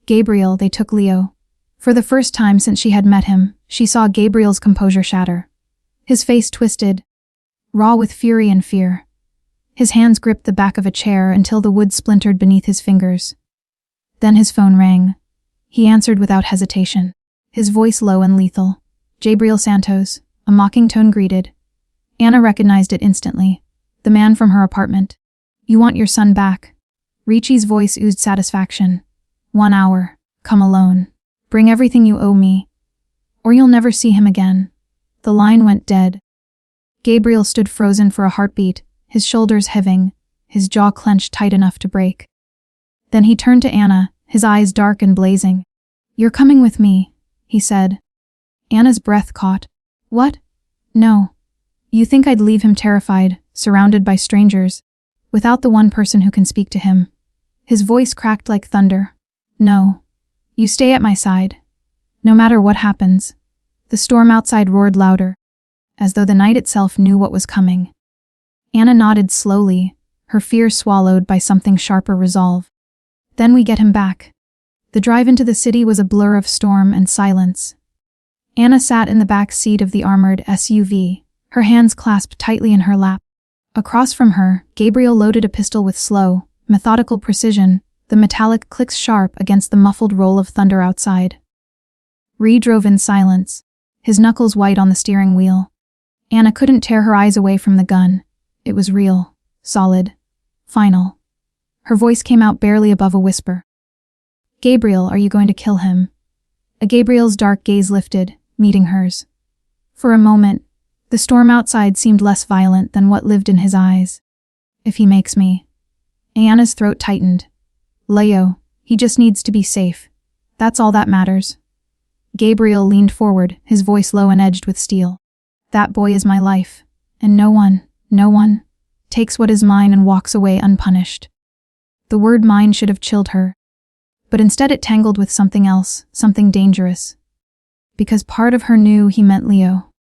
Gabriel, they took Leo. For the first time since she had met him, she saw Gabriel's composure shatter. His face twisted, raw with fury and fear. His hands gripped the back of a chair until the wood splintered beneath his fingers. Then his phone rang. He answered without hesitation, his voice low and lethal. Gabriel Santos, a mocking tone greeted. Anna recognized it instantly. The man from her apartment. You want your son back. Ricci's voice oozed satisfaction. 1 hour. Come alone. Bring everything you owe me. Or you'll never see him again. The line went dead. Gabriel stood frozen for a heartbeat, his shoulders heaving, his jaw clenched tight enough to break. Then he turned to Anna, his eyes dark and blazing. You're coming with me, he said. Anna's breath caught. What? No. You think I'd leave him terrified, surrounded by strangers, without the one person who can speak to him? His voice cracked like thunder. No. You stay at my side. No matter what happens. The storm outside roared louder, as though the night itself knew what was coming. Anna nodded slowly, her fear swallowed by something sharper resolve. Then we get him back. The drive into the city was a blur of storm and silence. Anna sat in the back seat of the armored SUV, her hands clasped tightly in her lap. Across from her, Gabriel loaded a pistol with slow, methodical precision, the metallic clicks sharp against the muffled roll of thunder outside. Ree drove in silence, his knuckles white on the steering wheel. Anna couldn't tear her eyes away from the gun. It was real, solid, final. Her voice came out barely above a whisper. Gabriel, are you going to kill him? Gabriel's dark gaze lifted, meeting hers. For a moment, the storm outside seemed less violent than what lived in his eyes. If he makes me. Anna's throat tightened. Leo, he just needs to be safe. That's all that matters. Gabriel leaned forward, his voice low and edged with steel. That boy is my life, and no one, takes what is mine and walks away unpunished. The word mine should have chilled her, but instead it tangled with something else, something dangerous. Because part of her knew he meant Leo.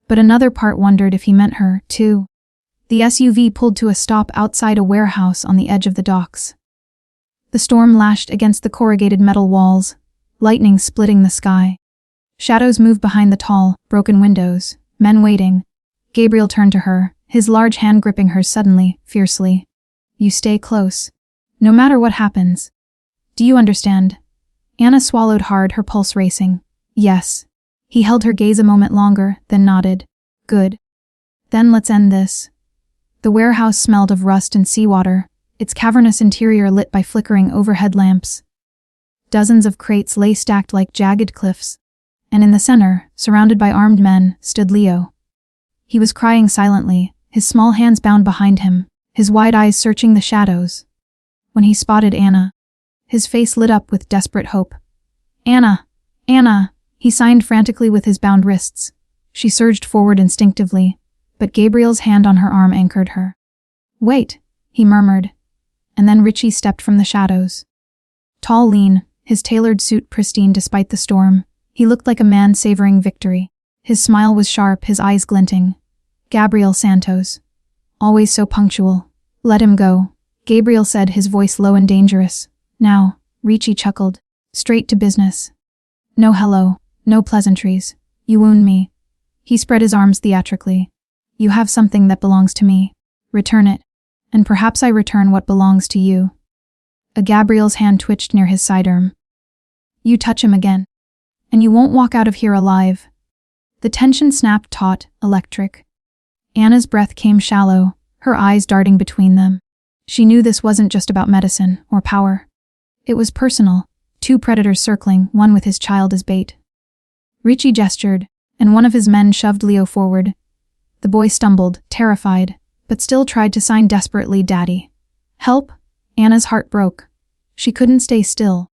But another part wondered if he meant her, too. The SUV pulled to a stop outside a warehouse on the edge of the docks. The storm lashed against the corrugated metal walls, lightning splitting the sky. Shadows moved behind the tall, broken windows, men waiting. Gabriel turned to her, his large hand gripping hers suddenly, fiercely. You stay close. No matter what happens. Do you understand? Anna swallowed hard, her pulse racing. Yes. He held her gaze a moment longer, then nodded. Good. Then let's end this. The warehouse smelled of rust and seawater, its cavernous interior lit by flickering overhead lamps. Dozens of crates lay stacked like jagged cliffs, and in the center, surrounded by armed men, stood Leo. He was crying silently, his small hands bound behind him, his wide eyes searching the shadows. When he spotted Anna, his face lit up with desperate hope. Anna! Anna! He signed frantically with his bound wrists. She surged forward instinctively, but Gabriel's hand on her arm anchored her. Wait, he murmured. And then Richie stepped from the shadows. Tall, lean, his tailored suit pristine despite the storm, he looked like a man savoring victory. His smile was sharp, his eyes glinting. Gabriel Santos. Always so punctual. Let him go, Gabriel said, his voice low and dangerous. Now, Richie chuckled. Straight to business. No hello, no pleasantries. You wound me. He spread his arms theatrically. You have something that belongs to me. Return it. And perhaps I return what belongs to you. A Gabriel's hand twitched near his sidearm. You touch him again, and you won't walk out of here alive. The tension snapped taut, electric. Anna's breath came shallow, her eyes darting between them. She knew this wasn't just about medicine or power. It was personal, two predators circling, one with his child as bait. Richie gestured, and one of his men shoved Leo forward. The boy stumbled, terrified, but still tried to sign desperately, Daddy. Help? Anna's heart broke. She couldn't stay still.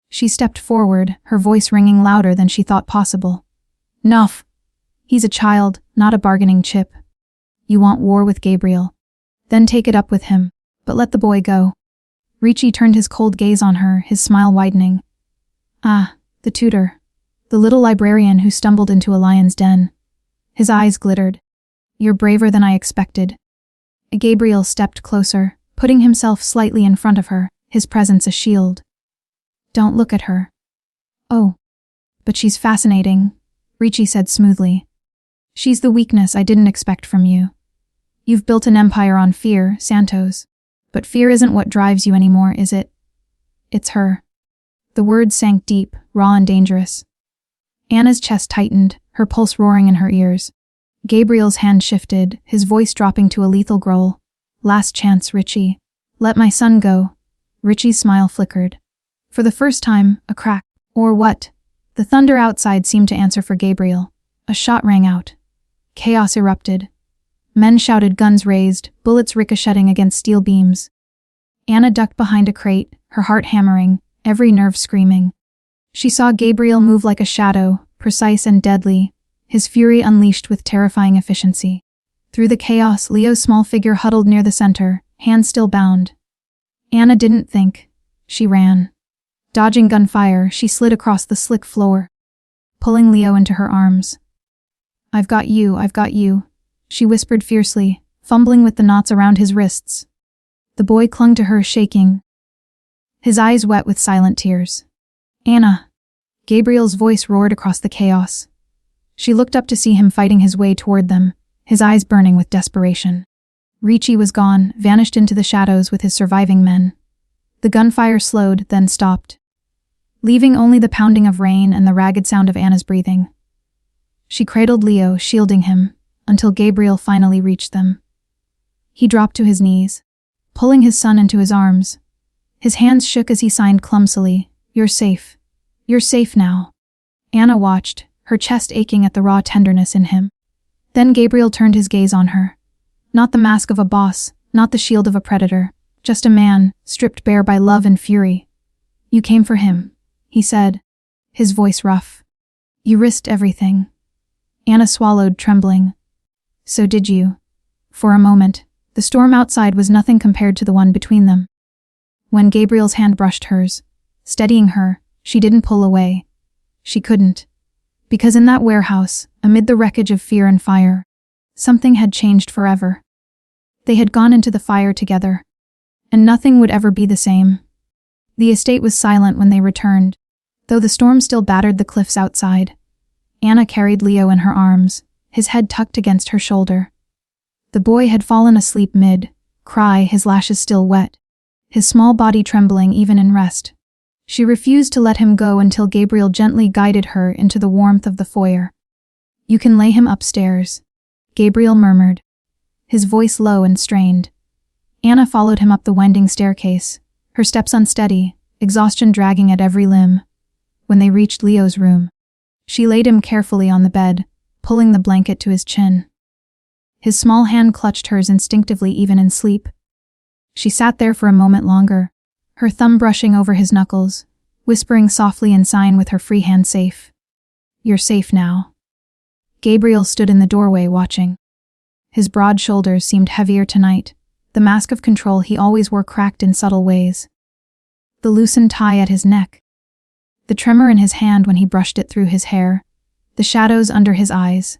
She stepped forward, her voice ringing louder than she thought possible. Nuff. He's a child, not a bargaining chip. You want war with Gabriel? Then take it up with him, but let the boy go. Richie turned his cold gaze on her, his smile widening. Ah, the tutor. The little librarian who stumbled into a lion's den. His eyes glittered. You're braver than I expected. Gabriel stepped closer, putting himself slightly in front of her, his presence a shield. Don't look at her. Oh. But she's fascinating, Richie said smoothly. She's the weakness I didn't expect from you. You've built an empire on fear, Santos. But fear isn't what drives you anymore, is it? It's her. The words sank deep, raw and dangerous. Anna's chest tightened, her pulse roaring in her ears. Gabriel's hand shifted, his voice dropping to a lethal growl. Last chance, Richie. Let my son go. Richie's smile flickered. For the first time, a crack. Or what? The thunder outside seemed to answer for Gabriel. A shot rang out. Chaos erupted. Men shouted, guns raised, bullets ricocheting against steel beams. Anna ducked behind a crate, her heart hammering, every nerve screaming. She saw Gabriel move like a shadow, precise and deadly, his fury unleashed with terrifying efficiency. Through the chaos, Leo's small figure huddled near the center, hands still bound. Anna didn't think. She ran. Dodging gunfire, she slid across the slick floor, pulling Leo into her arms. I've got you, she whispered fiercely, fumbling with the knots around his wrists. The boy clung to her, shaking, his eyes wet with silent tears. Anna. Gabriel's voice roared across the chaos. She looked up to see him fighting his way toward them, his eyes burning with desperation. Richie was gone, vanished into the shadows with his surviving men. The gunfire slowed, then stopped, leaving only the pounding of rain and the ragged sound of Anna's breathing. She cradled Leo, shielding him, until Gabriel finally reached them. He dropped to his knees, pulling his son into his arms. His hands shook as he signed clumsily, You're safe. You're safe now. Anna watched, her chest aching at the raw tenderness in him. Then Gabriel turned his gaze on her. Not the mask of a boss, not the shield of a predator, just a man, stripped bare by love and fury. You came for him, he said, his voice rough. You risked everything. Anna swallowed, trembling. So did you. For a moment, the storm outside was nothing compared to the one between them. When Gabriel's hand brushed hers, steadying her, she didn't pull away. She couldn't. Because in that warehouse, amid the wreckage of fear and fire, something had changed forever. They had gone into the fire together, and nothing would ever be the same. The estate was silent when they returned, though the storm still battered the cliffs outside. Anna carried Leo in her arms, his head tucked against her shoulder. The boy had fallen asleep mid-cry, his lashes still wet, his small body trembling even in rest. She refused to let him go until Gabriel gently guided her into the warmth of the foyer. You can lay him upstairs, Gabriel murmured, his voice low and strained. Anna followed him up the winding staircase, her steps unsteady, exhaustion dragging at every limb. When they reached Leo's room, she laid him carefully on the bed, pulling the blanket to his chin. His small hand clutched hers instinctively even in sleep. She sat there for a moment longer, her thumb brushing over his knuckles, whispering softly in sign with her free hand safe. You're safe now. Gabriel stood in the doorway watching. His broad shoulders seemed heavier tonight, the mask of control he always wore cracked in subtle ways. The loosened tie at his neck, the tremor in his hand when he brushed it through his hair, the shadows under his eyes.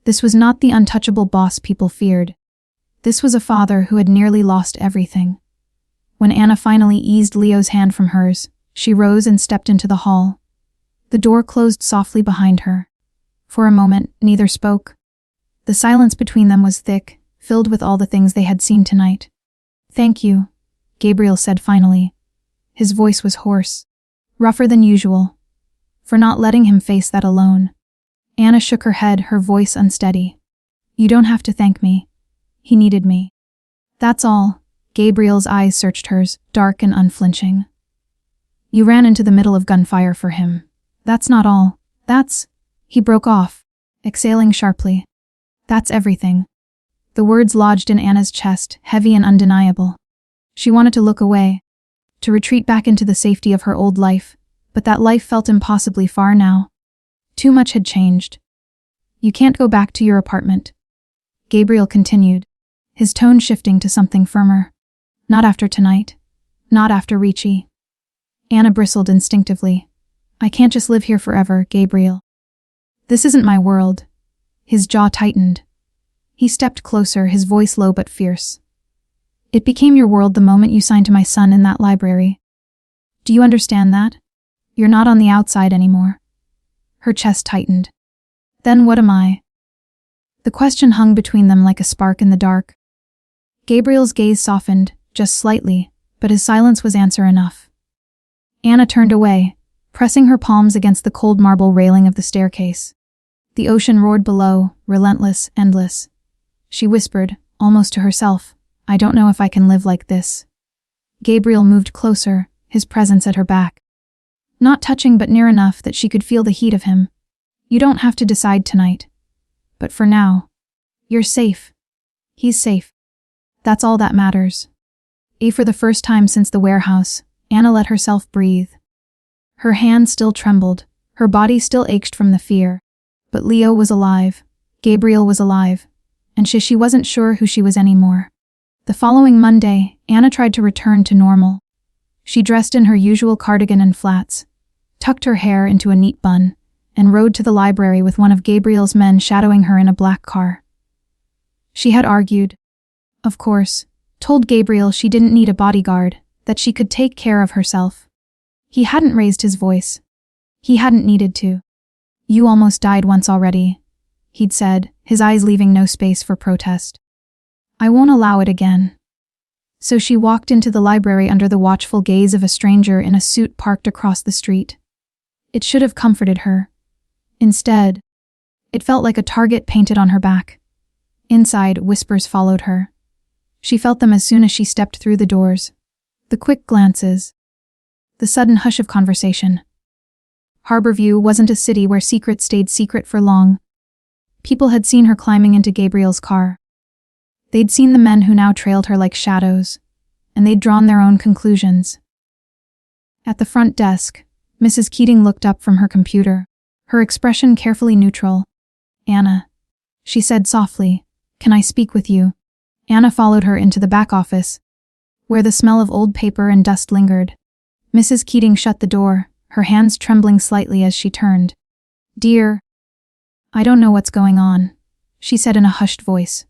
This was not the untouchable boss people feared. This was a father who had nearly lost everything. When Anna finally eased Leo's hand from hers, she rose and stepped into the hall. The door closed softly behind her. For a moment, neither spoke. The silence between them was thick, filled with all the things they had seen tonight. Thank you, Gabriel said finally. His voice was hoarse, rougher than usual, for not letting him face that alone. Anna shook her head, her voice unsteady. You don't have to thank me. He needed me. That's all. Gabriel's eyes searched hers, dark and unflinching. You ran into the middle of gunfire for him. That's not all. That's... He broke off, exhaling sharply. That's everything. The words lodged in Anna's chest, heavy and undeniable. She wanted to look away, to retreat back into the safety of her old life, but that life felt impossibly far now. Too much had changed. You can't go back to your apartment. Gabriel continued, his tone shifting to something firmer. Not after tonight. Not after Ricci. Anna bristled instinctively. I can't just live here forever, Gabriel. This isn't my world. His jaw tightened. He stepped closer, his voice low but fierce. It became your world the moment you signed to my son in that library. Do you understand that? You're not on the outside anymore. Her chest tightened. Then what am I? The question hung between them like a spark in the dark. Gabriel's gaze softened, just slightly, but his silence was answer enough. Anna turned away, pressing her palms against the cold marble railing of the staircase. The ocean roared below, relentless, endless. She whispered, almost to herself, I don't know if I can live like this. Gabriel moved closer, his presence at her back. Not touching but near enough that she could feel the heat of him. You don't have to decide tonight. But for now, you're safe. He's safe. That's all that matters. For the first time since the warehouse, Anna let herself breathe. Her hand still trembled, her body still ached from the fear. But Leo was alive, Gabriel was alive, and she wasn't sure who she was anymore. The following Monday, Anna tried to return to normal. She dressed in her usual cardigan and flats, tucked her hair into a neat bun, and rode to the library with one of Gabriel's men shadowing her in a black car. She had argued, of course, told Gabriel she didn't need a bodyguard, that she could take care of herself. He hadn't raised his voice. He hadn't needed to. You almost died once already, he'd said, his eyes leaving no space for protest. I won't allow it again. So she walked into the library under the watchful gaze of a stranger in a suit parked across the street. It should have comforted her. Instead, it felt like a target painted on her back. Inside, whispers followed her. She felt them as soon as she stepped through the doors. The quick glances. The sudden hush of conversation. Harborview wasn't a city where secrets stayed secret for long. People had seen her climbing into Gabriel's car. They'd seen the men who now trailed her like shadows, and they'd drawn their own conclusions. At the front desk, Mrs. Keating looked up from her computer, her expression carefully neutral. "Anna," she said softly, "can I speak with you?" Anna followed her into the back office, where the smell of old paper and dust lingered. Mrs. Keating shut the door, her hands trembling slightly as she turned. "Dear, I don't know what's going on," she said in a hushed voice.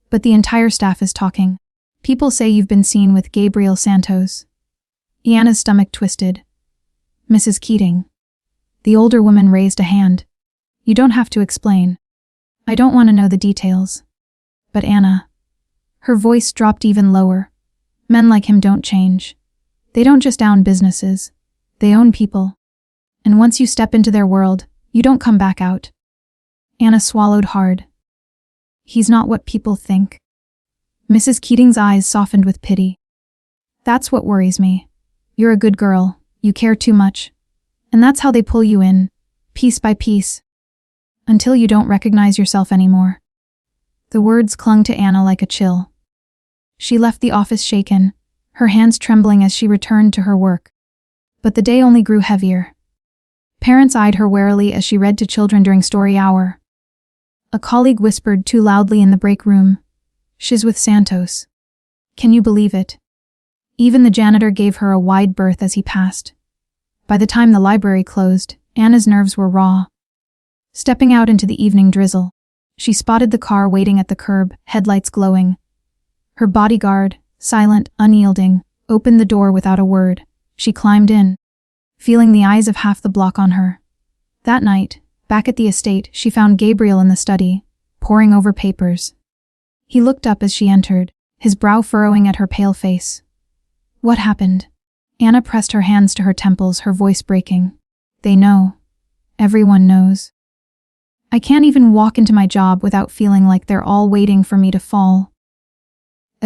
"But the entire staff is talking. People say you've been seen with Gabriel Santos." Anna's stomach twisted. "Mrs. Keating." The older woman raised a hand. "You don't have to explain. I don't want to know the details." "But Anna." Her voice dropped even lower. "Men like him don't change. They don't just own businesses. They own people. And once you step into their world, you don't come back out." Anna swallowed hard. "He's not what people think." Mrs. Keating's eyes softened with pity. "That's what worries me. You're a good girl, you care too much. And that's how they pull you in, piece by piece, until you don't recognize yourself anymore." The words clung to Anna like a chill. She left the office shaken, her hands trembling as she returned to her work. But the day only grew heavier. Parents eyed her warily as she read to children during story hour. A colleague whispered too loudly in the break room, "She's with Santos." Can you believe it? Even the janitor gave her a wide berth as he passed. By the time the library closed, Anna's nerves were raw. Stepping out into the evening drizzle, she spotted the car waiting at the curb, headlights glowing. Her bodyguard, silent, unyielding, opened the door without a word. She climbed in, feeling the eyes of half the block on her. That night, back at the estate, she found Gabriel in the study, poring over papers. He looked up as she entered, his brow furrowing at her pale face. "What happened?" Anna pressed her hands to her temples, her voice breaking. "They know. Everyone knows. I can't even walk into my job without feeling like they're all waiting for me to fall."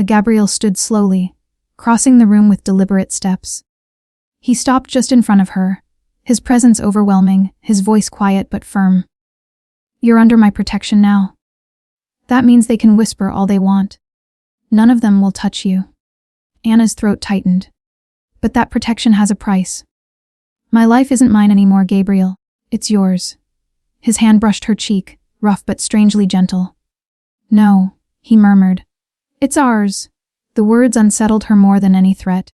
Gabriel stood slowly, crossing the room with deliberate steps. He stopped just in front of her, his presence overwhelming, his voice quiet but firm. "You're under my protection now. That means they can whisper all they want. None of them will touch you." Anna's throat tightened. "But that protection has a price. My life isn't mine anymore, Gabriel. It's yours." His hand brushed her cheek, rough but strangely gentle. "No," he murmured. "It's ours." The words unsettled her more than any threat.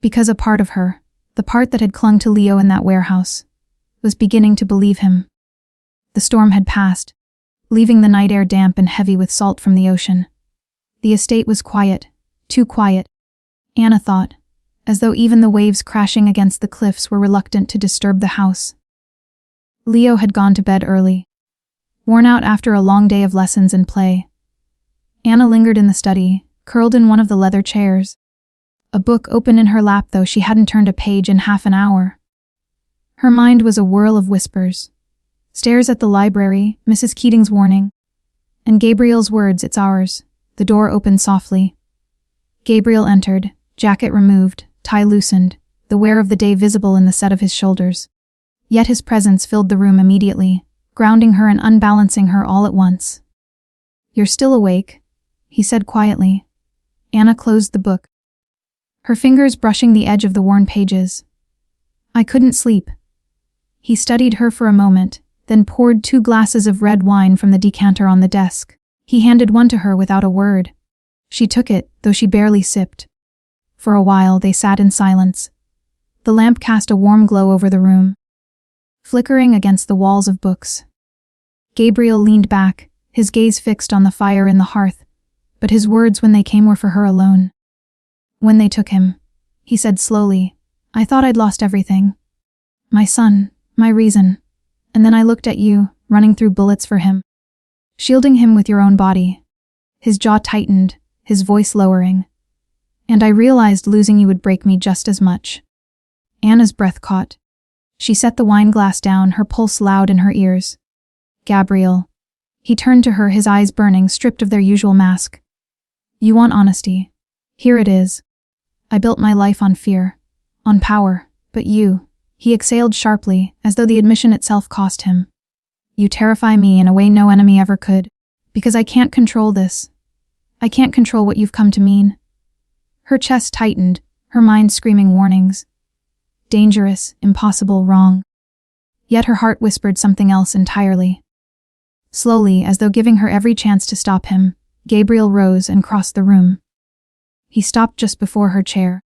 Because a part of her, the part that had clung to Leo in that warehouse, was beginning to believe him. The storm had passed, leaving the night air damp and heavy with salt from the ocean. The estate was quiet, too quiet, Anna thought, as though even the waves crashing against the cliffs were reluctant to disturb the house. Leo had gone to bed early, worn out after a long day of lessons and play. Anna lingered in the study, curled in one of the leather chairs. A book open in her lap, though she hadn't turned a page in half an hour. Her mind was a whirl of whispers. Stares at the library, Mrs. Keating's warning, and Gabriel's words, "It's ours." The door opened softly. Gabriel entered, jacket removed, tie loosened, the wear of the day visible in the set of his shoulders. Yet his presence filled the room immediately, grounding her and unbalancing her all at once. "You're still awake," he said quietly. Anna closed the book, her fingers brushing the edge of the worn pages. "I couldn't sleep." He studied her for a moment, then poured 2 glasses of red wine from the decanter on the desk. He handed one to her without a word. She took it, though she barely sipped. For a while they sat in silence. The lamp cast a warm glow over the room, flickering against the walls of books. Gabriel leaned back, his gaze fixed on the fire in the hearth, but his words when they came were for her alone. "When they took him," he said slowly, "I thought I'd lost everything. My son, my reason. And then I looked at you, running through bullets for him, shielding him with your own body." His jaw tightened, his voice lowering. "And I realized losing you would break me just as much." Anna's breath caught. She set the wine glass down, her pulse loud in her ears. "Gabriel." He turned to her, his eyes burning, stripped of their usual mask. "You want honesty. Here it is. I built my life on fear, on power, but you," he exhaled sharply, as though the admission itself cost him. "You terrify me in a way no enemy ever could, because I can't control this. I can't control what you've come to mean." Her chest tightened, her mind screaming warnings. Dangerous, impossible, wrong. Yet her heart whispered something else entirely. Slowly, as though giving her every chance to stop him, Gabriel rose and crossed the room. He stopped just before her chair,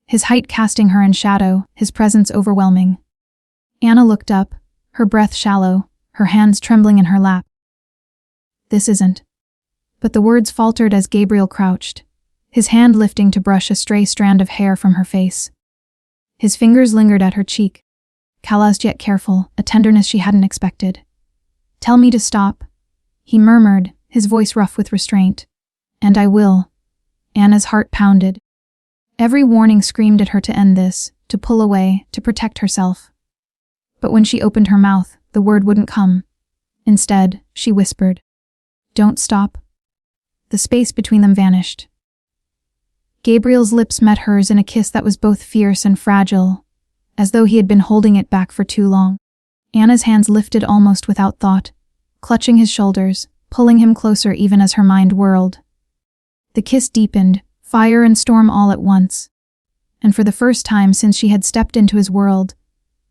his height casting her in shadow, his presence overwhelming. Anna looked up, her breath shallow, her hands trembling in her lap. "This isn't." But the words faltered as Gabriel crouched, his hand lifting to brush a stray strand of hair from her face. His fingers lingered at her cheek, calloused yet careful, a tenderness she hadn't expected. "Tell me to stop," he murmured, his voice rough with restraint. "And I will." Anna's heart pounded. Every warning screamed at her to end this, to pull away, to protect herself. But when she opened her mouth, the word wouldn't come. Instead, she whispered, "Don't stop." The space between them vanished. Gabriel's lips met hers in a kiss that was both fierce and fragile, as though he had been holding it back for too long. Anna's hands lifted almost without thought, clutching his shoulders, pulling him closer even as her mind whirled. The kiss deepened, fire and storm all at once. And for the first time since she had stepped into his world,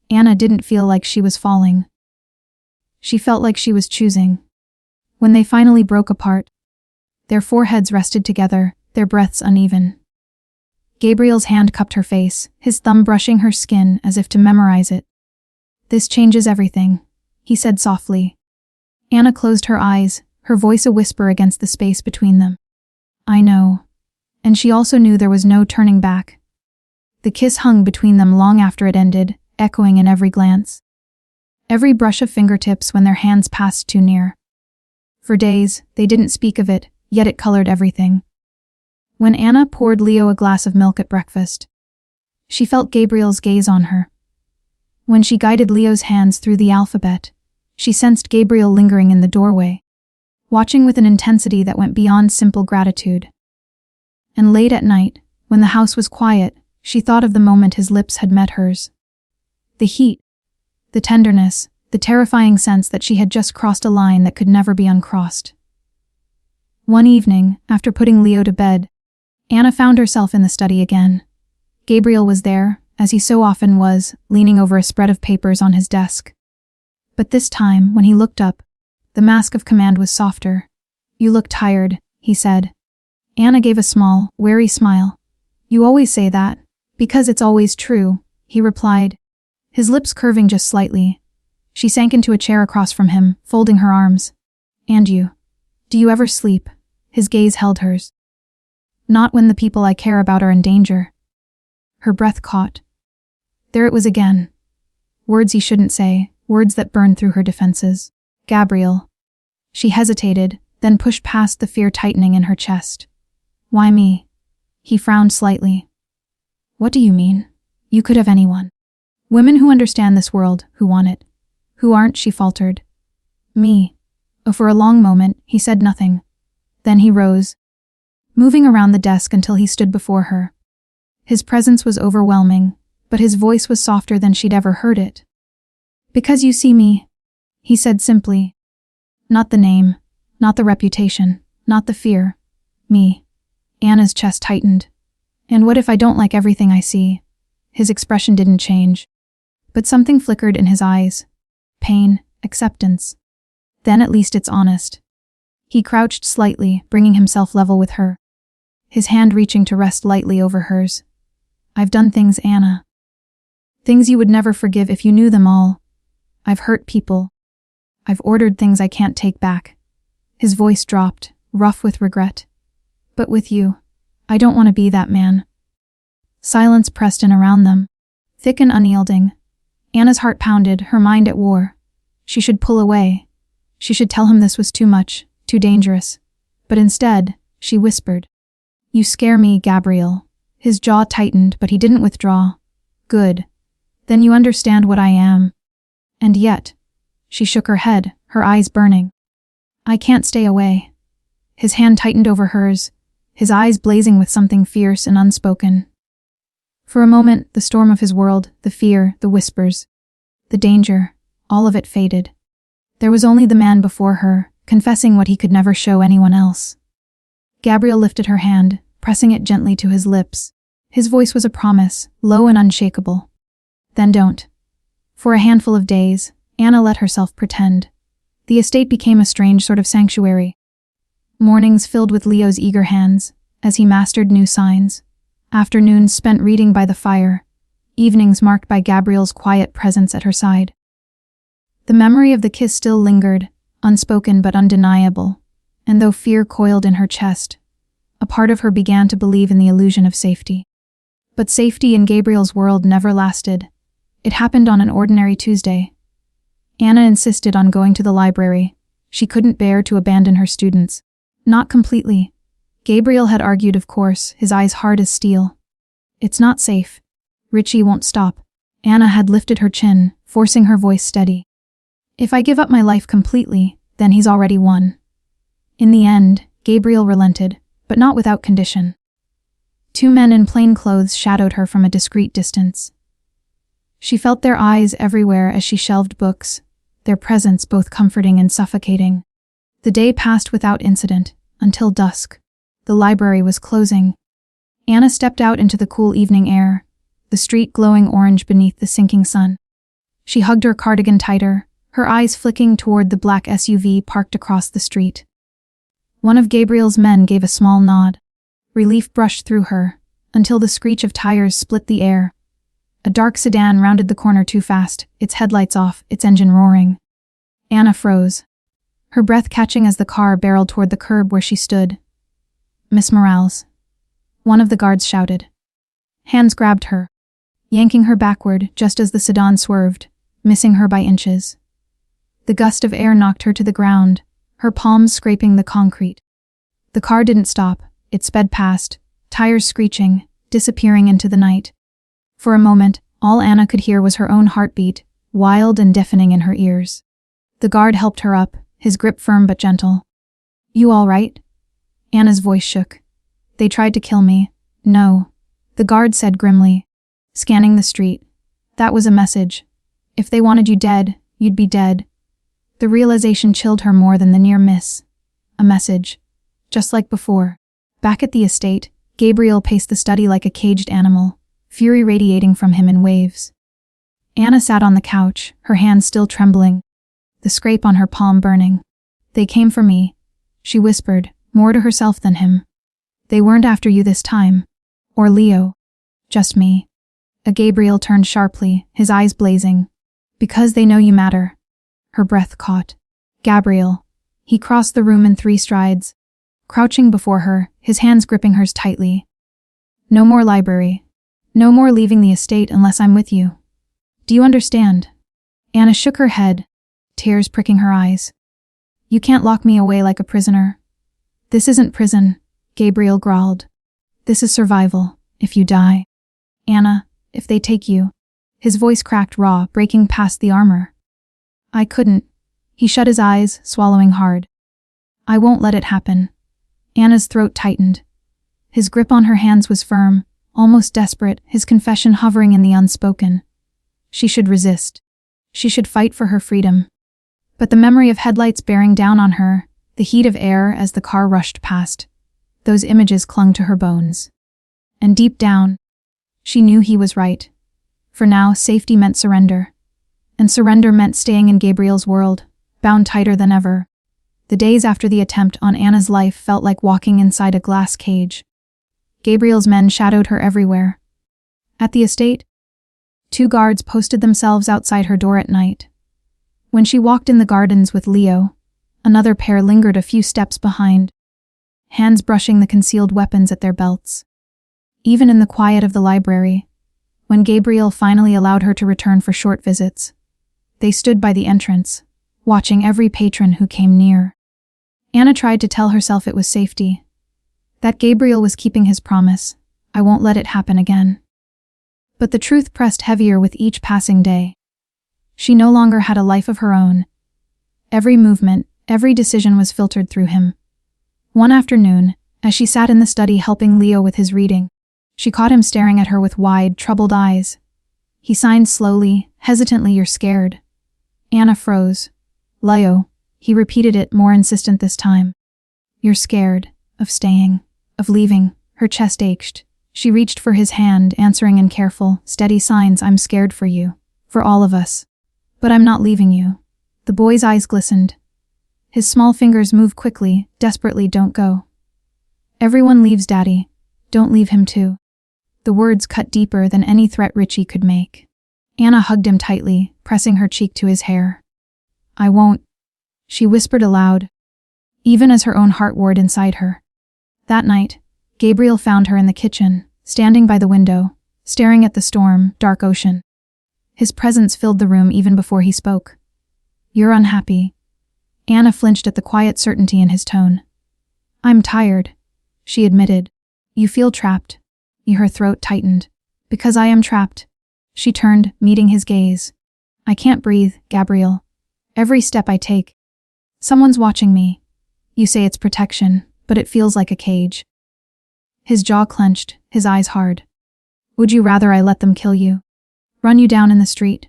Anna didn't feel like she was falling. She felt like she was choosing. When they finally broke apart, their foreheads rested together, their breaths uneven. Gabriel's hand cupped her face, his thumb brushing her skin as if to memorize it. "This changes everything," he said softly. Anna closed her eyes, her voice a whisper against the space between them. "I know." And she also knew there was no turning back. The kiss hung between them long after it ended, echoing in every glance. Every brush of fingertips when their hands passed too near. For days, they didn't speak of it, yet it colored everything. When Anna poured Leo a glass of milk at breakfast, she felt Gabriel's gaze on her. When she guided Leo's hands through the alphabet, she sensed Gabriel lingering in the doorway, watching with an intensity that went beyond simple gratitude. And late at night, when the house was quiet, she thought of the moment his lips had met hers. The heat, the tenderness, the terrifying sense that she had just crossed a line that could never be uncrossed. One evening, after putting Leo to bed, Anna found herself in the study again. Gabriel was there, as he so often was, leaning over a spread of papers on his desk. But this time, when he looked up, the mask of command was softer. "You look tired," he said. Anna gave a small, wary smile. "You always say that, because it's always true," he replied, his lips curving just slightly. She sank into a chair across from him, folding her arms. "And you? Do you ever sleep?" His gaze held hers. "Not when the people I care about are in danger." Her breath caught. There it was again. Words he shouldn't say, words that burned through her defenses. "Gabriel." She hesitated, then pushed past the fear tightening in her chest. "Why me?" He frowned slightly. "What do you mean? You could have anyone. Women who understand this world, who want it. Who aren't," she faltered. "Me." Oh, for a long moment, he said nothing. Then he rose, moving around the desk until he stood before her. His presence was overwhelming, but his voice was softer than she'd ever heard it. "Because you see me," he said simply. "Not the name, not the reputation, not the fear. Me." Anna's chest tightened. "And what if I don't like everything I see?" His expression didn't change, but something flickered in his eyes. Pain, acceptance. "Then at least it's honest." He crouched slightly, bringing himself level with her, his hand reaching to rest lightly over hers. "I've done things, Anna. Things you would never forgive if you knew them all. I've hurt people. I've ordered things I can't take back." His voice dropped, rough with regret. "But with you, I don't want to be that man." Silence pressed in around them, thick and unyielding. Anna's heart pounded, her mind at war. She should pull away. She should tell him this was too much, too dangerous. But instead, she whispered, "You scare me, Gabriel." His jaw tightened, but he didn't withdraw. "Good. Then you understand what I am." And yet, she shook her head, her eyes burning. "I can't stay away." His hand tightened over hers, his eyes blazing with something fierce and unspoken. For a moment, the storm of his world, the fear, the whispers, the danger, all of it faded. There was only the man before her, confessing what he could never show anyone else. Gabriel lifted her hand, pressing it gently to his lips. His voice was a promise, low and unshakable. "Then don't. For a handful of days, Anna let herself pretend. The estate became a strange sort of sanctuary. Mornings filled with Leo's eager hands, as he mastered new signs. Afternoons spent reading by the fire. Evenings marked by Gabriel's quiet presence at her side. The memory of the kiss still lingered, unspoken but undeniable, and though fear coiled in her chest, a part of her began to believe in the illusion of safety. But safety in Gabriel's world never lasted. It happened on an ordinary Tuesday. Anna insisted on going to the library. She couldn't bear to abandon her students. Not completely. Gabriel had argued, of course, his eyes hard as steel. It's not safe. Richie won't stop. Anna had lifted her chin, forcing her voice steady. If I give up my life completely, then he's already won. In the end, Gabriel relented, but not without condition. Two men in plain clothes shadowed her from a discreet distance. She felt their eyes everywhere as she shelved books, their presence both comforting and suffocating. The day passed without incident, until dusk. The library was closing. Anna stepped out into the cool evening air, the street glowing orange beneath the sinking sun. She hugged her cardigan tighter, her eyes flicking toward the black SUV parked across the street. One of Gabriel's men gave a small nod. Relief brushed through her, until the screech of tires split the air. A dark sedan rounded the corner too fast, its headlights off, its engine roaring. Anna froze, her breath catching as the car barreled toward the curb where she stood. "Miss Morales," one of the guards shouted. Hands grabbed her, yanking her backward just as the sedan swerved, missing her by inches. The gust of air knocked her to the ground, her palms scraping the concrete. The car didn't stop, it sped past, tires screeching, disappearing into the night. For a moment, all Anna could hear was her own heartbeat, wild and deafening in her ears. The guard helped her up, his grip firm but gentle. "You all right?" Anna's voice shook. "They tried to kill me." "No," the guard said grimly, scanning the street. "That was a message. If they wanted you dead, you'd be dead." The realization chilled her more than the near miss. A message. Just like before. Back at the estate, Gabriel paced the study like a caged animal, fury radiating from him in waves. Anna sat on the couch, her hands still trembling, the scrape on her palm burning. "They came for me," she whispered, more to herself than him. "They weren't after you this time. Or Leo. Just me." Gabriel turned sharply, his eyes blazing. "Because they know you matter." Her breath caught. "Gabriel." He crossed the room in 3 strides, crouching before her, his hands gripping hers tightly. "No more library. No more leaving the estate unless I'm with you. Do you understand?" Anna shook her head, tears pricking her eyes. "You can't lock me away like a prisoner." "This isn't prison," Gabriel growled. "This is survival, if you die." "Anna, if they take you." His voice cracked raw, breaking past the armor. "I couldn't." He shut his eyes, swallowing hard. "I won't let it happen." Anna's throat tightened. His grip on her hands was firm, almost desperate, his confession hovering in the unspoken. She should resist. She should fight for her freedom. But the memory of headlights bearing down on her, the heat of air as the car rushed past, those images clung to her bones. And deep down, she knew he was right. For now, safety meant surrender. And surrender meant staying in Gabriel's world, bound tighter than ever. The days after the attempt on Anna's life felt like walking inside a glass cage. Gabriel's men shadowed her everywhere. At the estate, 2 guards posted themselves outside her door at night. When she walked in the gardens with Leo, another pair lingered a few steps behind, hands brushing the concealed weapons at their belts. Even in the quiet of the library, when Gabriel finally allowed her to return for short visits, they stood by the entrance, watching every patron who came near. Anna tried to tell herself it was safety, that Gabriel was keeping his promise, "I won't let it happen again." But the truth pressed heavier with each passing day. She no longer had a life of her own. Every movement, every decision was filtered through him. One afternoon, as she sat in the study helping Leo with his reading, she caught him staring at her with wide, troubled eyes. He signed slowly, hesitantly, "You're scared." Anna froze. "Leo," he repeated it, more insistent this time. "You're scared, of staying, of leaving." Her chest ached. She reached for his hand, answering in careful, steady signs, "I'm scared for you, for all of us." But I'm not leaving you. The boy's eyes glistened. His small fingers moved quickly, desperately. Don't go. Everyone leaves Daddy. Don't leave him too. The words cut deeper than any threat Richie could make. Anna hugged him tightly, pressing her cheek to his hair. I won't, she whispered aloud, even as her own heart warred inside her. That night, Gabriel found her in the kitchen, standing by the window, staring at the storm, dark ocean. His presence filled the room even before he spoke. You're unhappy. Anna flinched at the quiet certainty in his tone. I'm tired, she admitted. You feel trapped. Her throat tightened. Because I am trapped. She turned, meeting his gaze. I can't breathe, Gabriel. Every step I take. Someone's watching me. You say it's protection, but it feels like a cage. His jaw clenched, his eyes hard. Would you rather I let them kill you? Run you down in the street?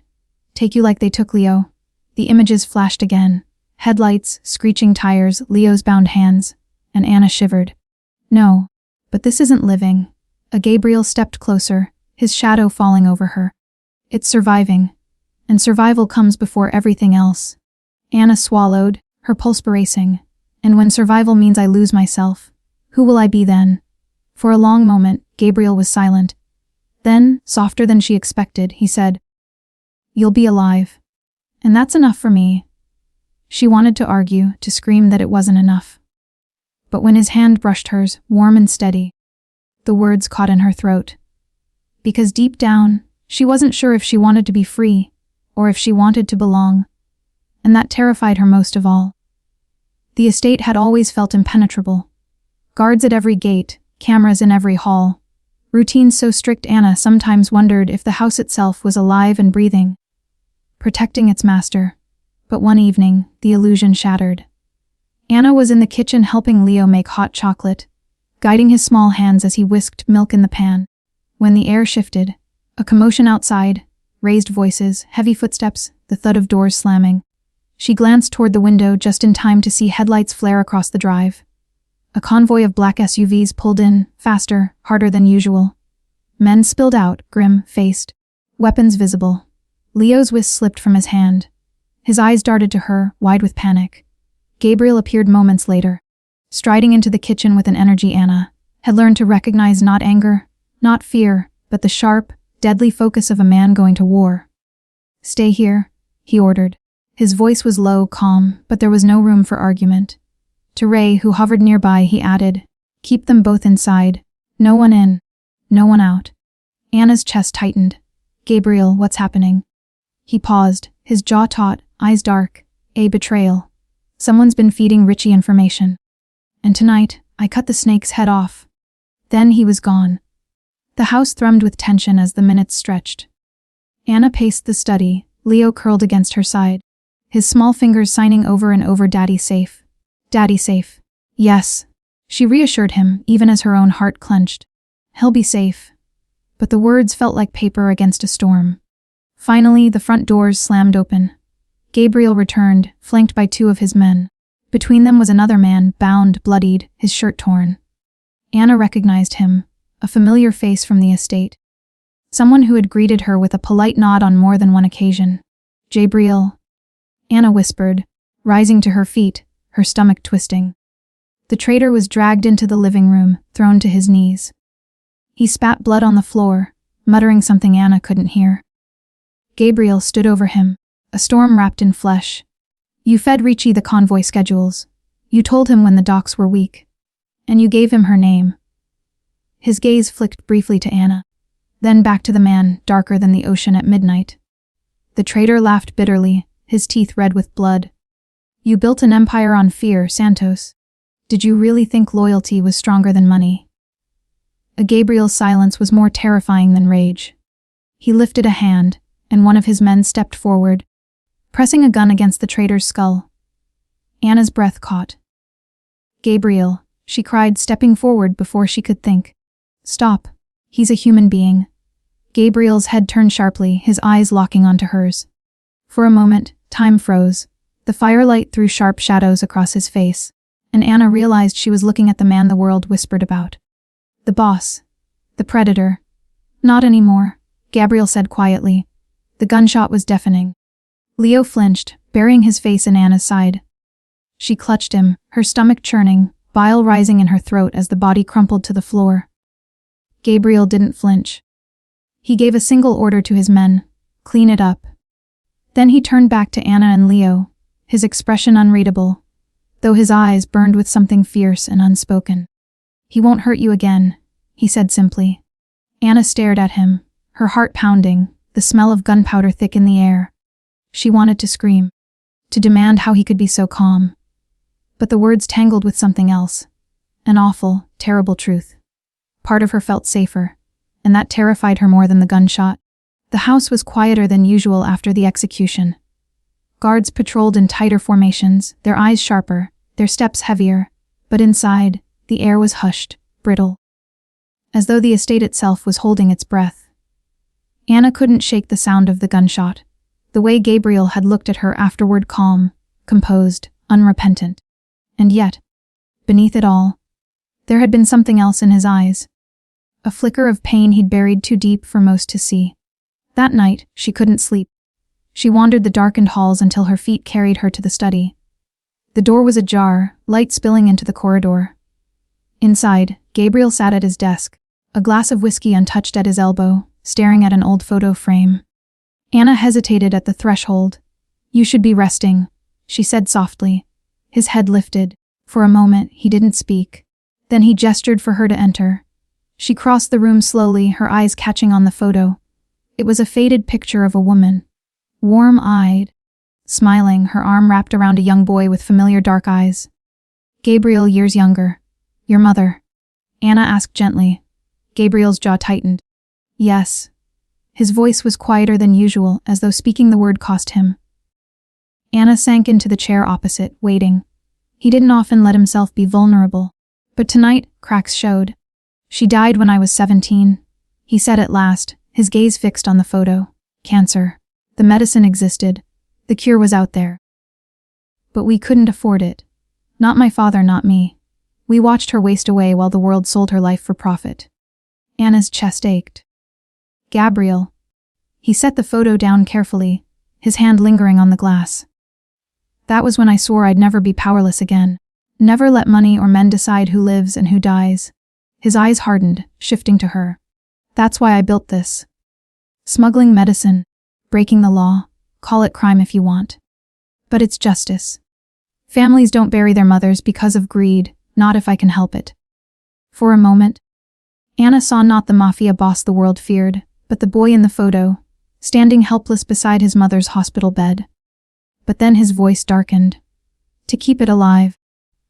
Take you like they took Leo? The images flashed again. Headlights, screeching tires, Leo's bound hands. And Anna shivered. No, but this isn't living. Gabriel stepped closer, his shadow falling over her. It's surviving. And survival comes before everything else. Anna swallowed, her pulse racing. And when survival means I lose myself, who will I be then? For a long moment, Gabriel was silent. Then, softer than she expected, he said, You'll be alive. And that's enough for me. She wanted to argue, to scream that it wasn't enough. But when his hand brushed hers, warm and steady, the words caught in her throat. Because deep down, she wasn't sure if she wanted to be free, or if she wanted to belong. And that terrified her most of all. The estate had always felt impenetrable. Guards at every gate, cameras in every hall. Routines so strict Anna sometimes wondered if the house itself was alive and breathing, protecting its master. But one evening, the illusion shattered. Anna was in the kitchen helping Leo make hot chocolate, guiding his small hands as he whisked milk in the pan. When the air shifted, a commotion outside, raised voices, heavy footsteps, the thud of doors slamming. She glanced toward the window just in time to see headlights flare across the drive. A convoy of black SUVs pulled in, faster, harder than usual. Men spilled out, grim-faced, weapons visible. Leo's whisk slipped from his hand. His eyes darted to her, wide with panic. Gabriel appeared moments later, striding into the kitchen with an energy Anna had learned to recognize not anger, not fear, but the sharp, deadly focus of a man going to war. Stay here, he ordered. His voice was low, calm, but there was no room for argument. To Ray, who hovered nearby, he added, Keep them both inside. No one in. No one out. Anna's chest tightened. Gabriel, what's happening? He paused, his jaw taut, eyes dark. A betrayal. Someone's been feeding Richie information. And tonight, I cut the snake's head off. Then he was gone. The house thrummed with tension as the minutes stretched. Anna paced the study, Leo curled against her side, his small fingers signing over and over Daddy safe. Daddy safe. Yes. She reassured him, even as her own heart clenched. He'll be safe. But the words felt like paper against a storm. Finally, the front doors slammed open. Gabriel returned, flanked by two of his men. Between them was another man, bound, bloodied, his shirt torn. Anna recognized him, a familiar face from the estate. Someone who had greeted her with a polite nod on more than one occasion. Gabriel, Anna whispered, rising to her feet, her stomach twisting. The traitor was dragged into the living room, thrown to his knees. He spat blood on the floor, muttering something Anna couldn't hear. Gabriel stood over him, a storm wrapped in flesh. You fed Richie the convoy schedules. You told him when the docks were weak. And you gave him her name. His gaze flicked briefly to Anna, then back to the man, darker than the ocean at midnight. The traitor laughed bitterly, his teeth red with blood. You built an empire on fear, Santos. Did you really think loyalty was stronger than money? Gabriel's silence was more terrifying than rage. He lifted a hand, and one of his men stepped forward, pressing a gun against the traitor's skull. Anna's breath caught. Gabriel, she cried, stepping forward before she could think. Stop. He's a human being. Gabriel's head turned sharply, his eyes locking onto hers. For a moment, time froze. The firelight threw sharp shadows across his face, and Anna realized she was looking at the man the world whispered about. The boss. The predator. Not anymore, Gabriel said quietly. The gunshot was deafening. Leo flinched, burying his face in Anna's side. She clutched him, her stomach churning, bile rising in her throat as the body crumpled to the floor. Gabriel didn't flinch. He gave a single order to his men: clean it up. Then he turned back to Anna and Leo, his expression unreadable, though his eyes burned with something fierce and unspoken. "He won't hurt you again," he said simply. Anna stared at him, her heart pounding, the smell of gunpowder thick in the air. She wanted to scream, to demand how he could be so calm. But the words tangled with something else, an awful, terrible truth. Part of her felt safer, and that terrified her more than the gunshot. The house was quieter than usual after the execution. Guards patrolled in tighter formations, their eyes sharper, their steps heavier, but inside, the air was hushed, brittle, as though the estate itself was holding its breath. Anna couldn't shake the sound of the gunshot, the way Gabriel had looked at her afterward, calm, composed, unrepentant. And yet, beneath it all, there had been something else in his eyes, a flicker of pain he'd buried too deep for most to see. That night, she couldn't sleep. She wandered the darkened halls until her feet carried her to the study. The door was ajar, light spilling into the corridor. Inside, Gabriel sat at his desk, a glass of whiskey untouched at his elbow, staring at an old photo frame. Anna hesitated at the threshold. "You should be resting," she said softly. His head lifted. For a moment, he didn't speak. Then he gestured for her to enter. She crossed the room slowly, her eyes catching on the photo. It was a faded picture of a woman, warm-eyed, smiling, her arm wrapped around a young boy with familiar dark eyes. "Gabriel, years younger. Your mother?" Anna asked gently. Gabriel's jaw tightened. "Yes." His voice was quieter than usual, as though speaking the word cost him. Anna sank into the chair opposite, waiting. He didn't often let himself be vulnerable, but tonight, cracks showed. "She died when I was 17, he said at last, his gaze fixed on the photo. "Cancer. The medicine existed. The cure was out there. But we couldn't afford it. Not my father, not me. We watched her waste away while the world sold her life for profit." Anna's chest ached. "Gabriel." He set the photo down carefully, his hand lingering on the glass. "That was when I swore I'd never be powerless again. Never let money or men decide who lives and who dies." His eyes hardened, shifting to her. "That's why I built this. Smuggling medicine, breaking the law, call it crime if you want. But it's justice. Families don't bury their mothers because of greed, not if I can help it." For a moment, Anna saw not the Mafia boss the world feared, but the boy in the photo, standing helpless beside his mother's hospital bed. But then his voice darkened. "To keep it alive,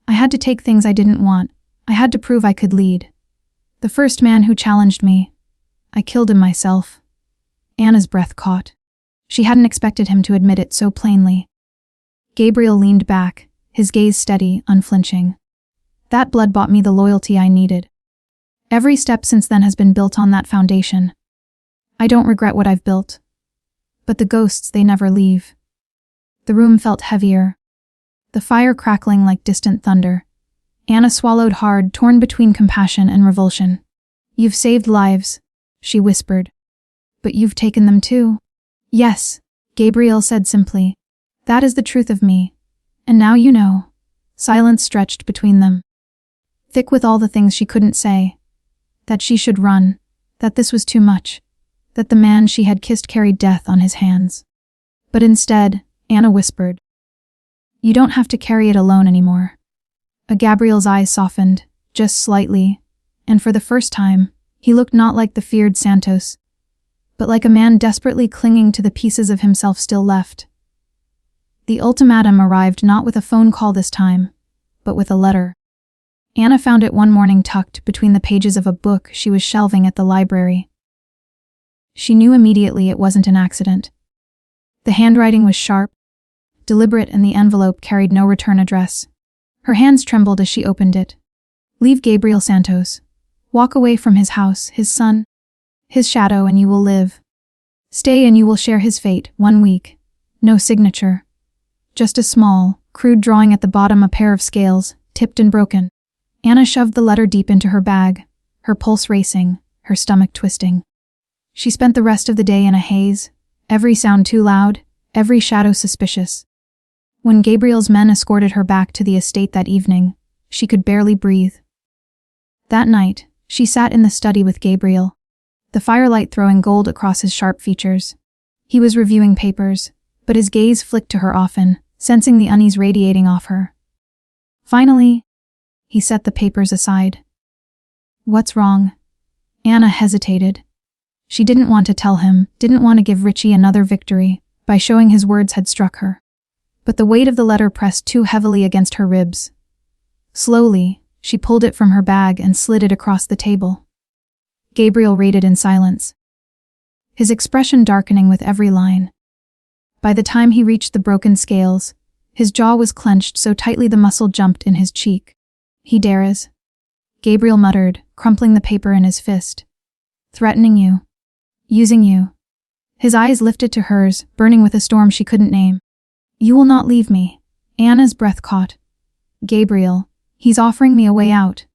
I had to take things I didn't want. I had to prove I could lead. The first man who challenged me, I killed him myself." Anna's breath caught. She hadn't expected him to admit it so plainly. Gabriel leaned back, his gaze steady, unflinching. "That blood bought me the loyalty I needed. Every step since then has been built on that foundation. I don't regret what I've built. But the ghosts, they never leave." The room felt heavier, the fire crackling like distant thunder. Anna swallowed hard, torn between compassion and revulsion. "You've saved lives," she whispered. "But you've taken them too." "Yes," Gabriel said simply. "That is the truth of me. And now you know." Silence stretched between them, thick with all the things she couldn't say. That she should run, that this was too much, that the man she had kissed carried death on his hands. But instead, Anna whispered, "You don't have to carry it alone anymore." Gabriel's eyes softened, just slightly, and for the first time, he looked not like the feared Santos, but like a man desperately clinging to the pieces of himself still left. The ultimatum arrived not with a phone call this time, but with a letter. Anna found it one morning tucked between the pages of a book she was shelving at the library. She knew immediately it wasn't an accident. The handwriting was sharp, deliberate, and the envelope carried no return address. Her hands trembled as she opened it. "Leave Gabriel Santos. Walk away from his house, his son, his shadow, and you will live. Stay and you will share his fate, 1 week. No signature. Just a small, crude drawing at the bottom, a pair of scales, tipped and broken." Anna shoved the letter deep into her bag, her pulse racing, her stomach twisting. She spent the rest of the day in a haze, every sound too loud, every shadow suspicious. When Gabriel's men escorted her back to the estate that evening, she could barely breathe. That night, she sat in the study with Gabriel, the firelight throwing gold across his sharp features. He was reviewing papers, but his gaze flicked to her often, sensing the unease radiating off her. Finally, he set the papers aside. "What's wrong?" Anna hesitated. She didn't want to tell him, didn't want to give Richie another victory by showing his words had struck her. But the weight of the letter pressed too heavily against her ribs. Slowly, she pulled it from her bag and slid it across the table. Gabriel read it in silence, his expression darkening with every line. By the time he reached the broken scales, his jaw was clenched so tightly the muscle jumped in his cheek. "He dares," Gabriel muttered, crumpling the paper in his fist. "Threatening you. Using you." His eyes lifted to hers, burning with a storm she couldn't name. "You will not leave me." Anna's breath caught. "Gabriel, he's offering me a way out.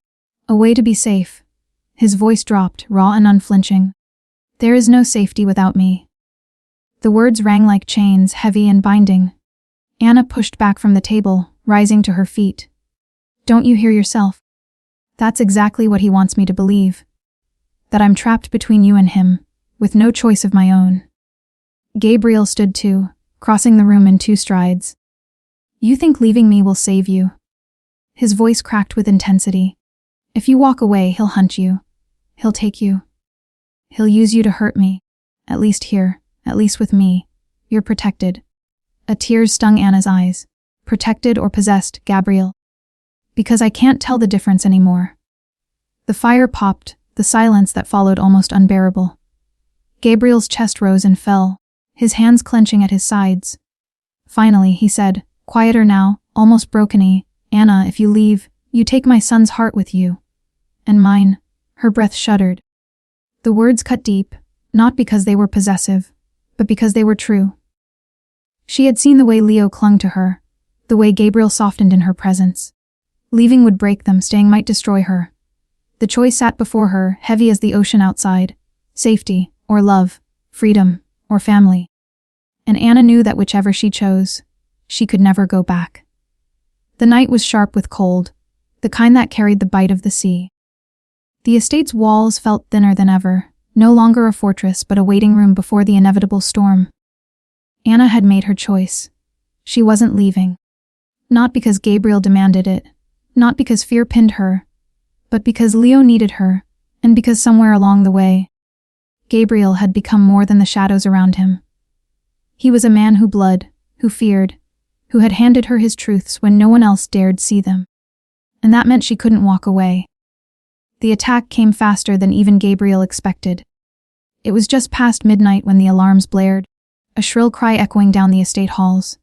A way to be safe." His voice dropped, raw and unflinching. "There is no safety without me." The words rang like chains, heavy and binding. Anna pushed back from the table, rising to her feet. "Don't you hear yourself? That's exactly what he wants me to believe. That I'm trapped between you and him, with no choice of my own." Gabriel stood too, crossing the room in 2 strides. "You think leaving me will save you?" His voice cracked with intensity. "If you walk away, he'll hunt you. He'll take you. He'll use you to hurt me. At least here, at least with me, you're protected." A tear stung Anna's eyes. "Protected or possessed, Gabriel?" "Because I can't tell the difference anymore." The fire popped, the silence that followed almost unbearable. Gabriel's chest rose and fell, his hands clenching at his sides. Finally, he said, quieter now, almost brokenly, "Anna, if you leave, you take my son's heart with you. And mine." Her breath shuddered. The words cut deep, not because they were possessive, but because they were true. She had seen the way Leo clung to her, the way Gabriel softened in her presence. Leaving would break them, staying might destroy her. The choice sat before her, heavy as the ocean outside. Safety, or love, freedom, or family. And Anna knew that whichever she chose, she could never go back. The night was sharp with cold, the kind that carried the bite of the sea. The estate's walls felt thinner than ever, no longer a fortress but a waiting room before the inevitable storm. Anna had made her choice. She wasn't leaving. Not because Gabriel demanded it, not because fear pinned her, but because Leo needed her, and because somewhere along the way, Gabriel had become more than the shadows around him. He was a man who bled, who feared, who had handed her his truths when no one else dared see them. And that meant she couldn't walk away. The attack came faster than even Gabriel expected. It was just past midnight when the alarms blared, a shrill cry echoing down the estate halls.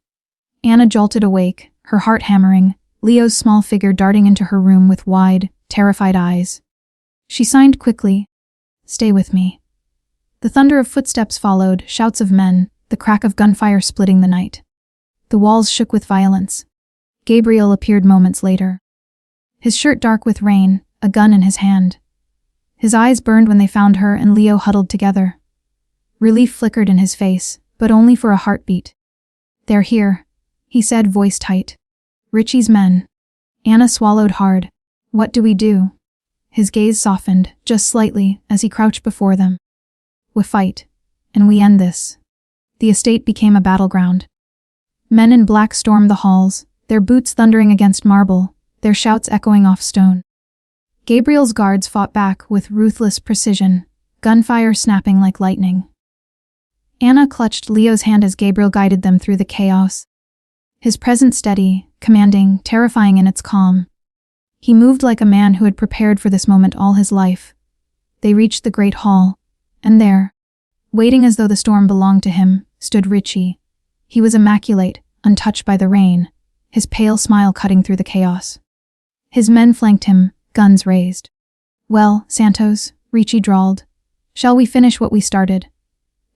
Anna jolted awake, her heart hammering, Leo's small figure darting into her room with wide, terrified eyes. She signed quickly, "Stay with me." The thunder of footsteps followed, shouts of men, the crack of gunfire splitting the night. The walls shook with violence. Gabriel appeared moments later. His shirt dark with rain, a gun in his hand. His eyes burned when they found her and Leo huddled together. Relief flickered in his face, but only for a heartbeat. "They're here," he said, voice tight. "Richie's men." Anna swallowed hard. "What do we do?" His gaze softened, just slightly, as he crouched before them. "We fight, and we end this." The estate became a battleground. Men in black stormed the halls, their boots thundering against marble, their shouts echoing off stone. Gabriel's guards fought back with ruthless precision, gunfire snapping like lightning. Anna clutched Leo's hand as Gabriel guided them through the chaos. His presence steady, commanding, terrifying in its calm. He moved like a man who had prepared for this moment all his life. They reached the great hall, and there, waiting as though the storm belonged to him, stood Richie. He was immaculate, untouched by the rain, his pale smile cutting through the chaos. His men flanked him, guns raised. "Well, Santos," Richie drawled, "shall we finish what we started?"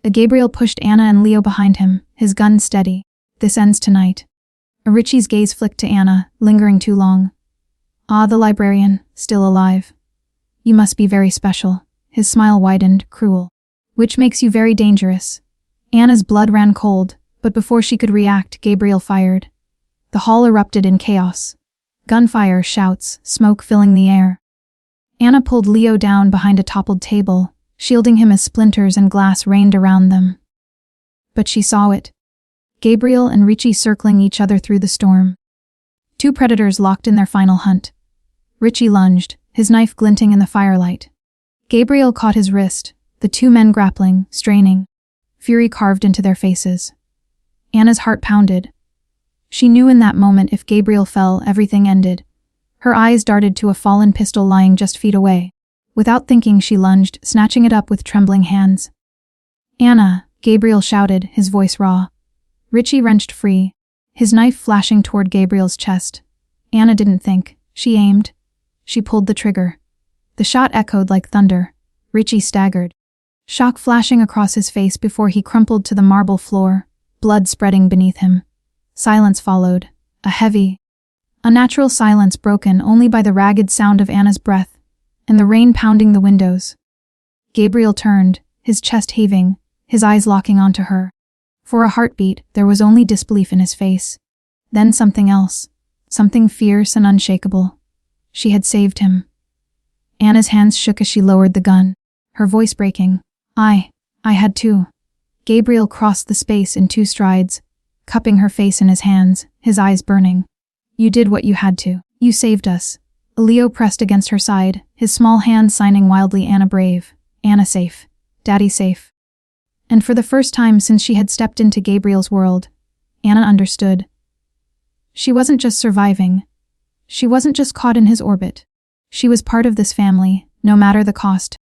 Gabriel pushed Anna and Leo behind him, his gun steady. "This ends tonight." Richie's gaze flicked to Anna, lingering too long. "Ah, the librarian, still alive. You must be very special." His smile widened, cruel. "Which makes you very dangerous." Anna's blood ran cold, But before she could react, Gabriel fired. The hall erupted in chaos. Gunfire, shouts, smoke filling the air. Anna pulled Leo down behind a toppled table, shielding him as splinters and glass rained around them. But she saw it. Gabriel and Richie circling each other through the storm. Two predators locked in their final hunt. Richie lunged, his knife glinting in the firelight. Gabriel caught his wrist, the two men grappling, straining. Fury carved into their faces. Anna's heart pounded. She knew in that moment if Gabriel fell, everything ended. Her eyes darted to a fallen pistol lying just feet away. Without thinking, she lunged, snatching it up with trembling hands. "Anna," Gabriel shouted, his voice raw. Richie wrenched free, his knife flashing toward Gabriel's chest. Anna didn't think. She aimed. She pulled the trigger. The shot echoed like thunder. Richie staggered, shock flashing across his face before he crumpled to the marble floor, blood spreading beneath him. Silence followed, a heavy, unnatural silence broken only by the ragged sound of Anna's breath and the rain pounding the windows. Gabriel turned, his chest heaving, his eyes locking onto her. For a heartbeat, there was only disbelief in his face. Then something else, something fierce and unshakable. She had saved him. Anna's hands shook as she lowered the gun, her voice breaking. I had to. Gabriel crossed the space in 2 strides, cupping her face in his hands, his eyes burning. "You did what you had to. You saved us." Leo pressed against her side, his small hands signing wildly, "Anna brave. Anna safe. Daddy safe." And for the first time since she had stepped into Gabriel's world, Anna understood. She wasn't just surviving. She wasn't just caught in his orbit. She was part of this family, no matter the cost.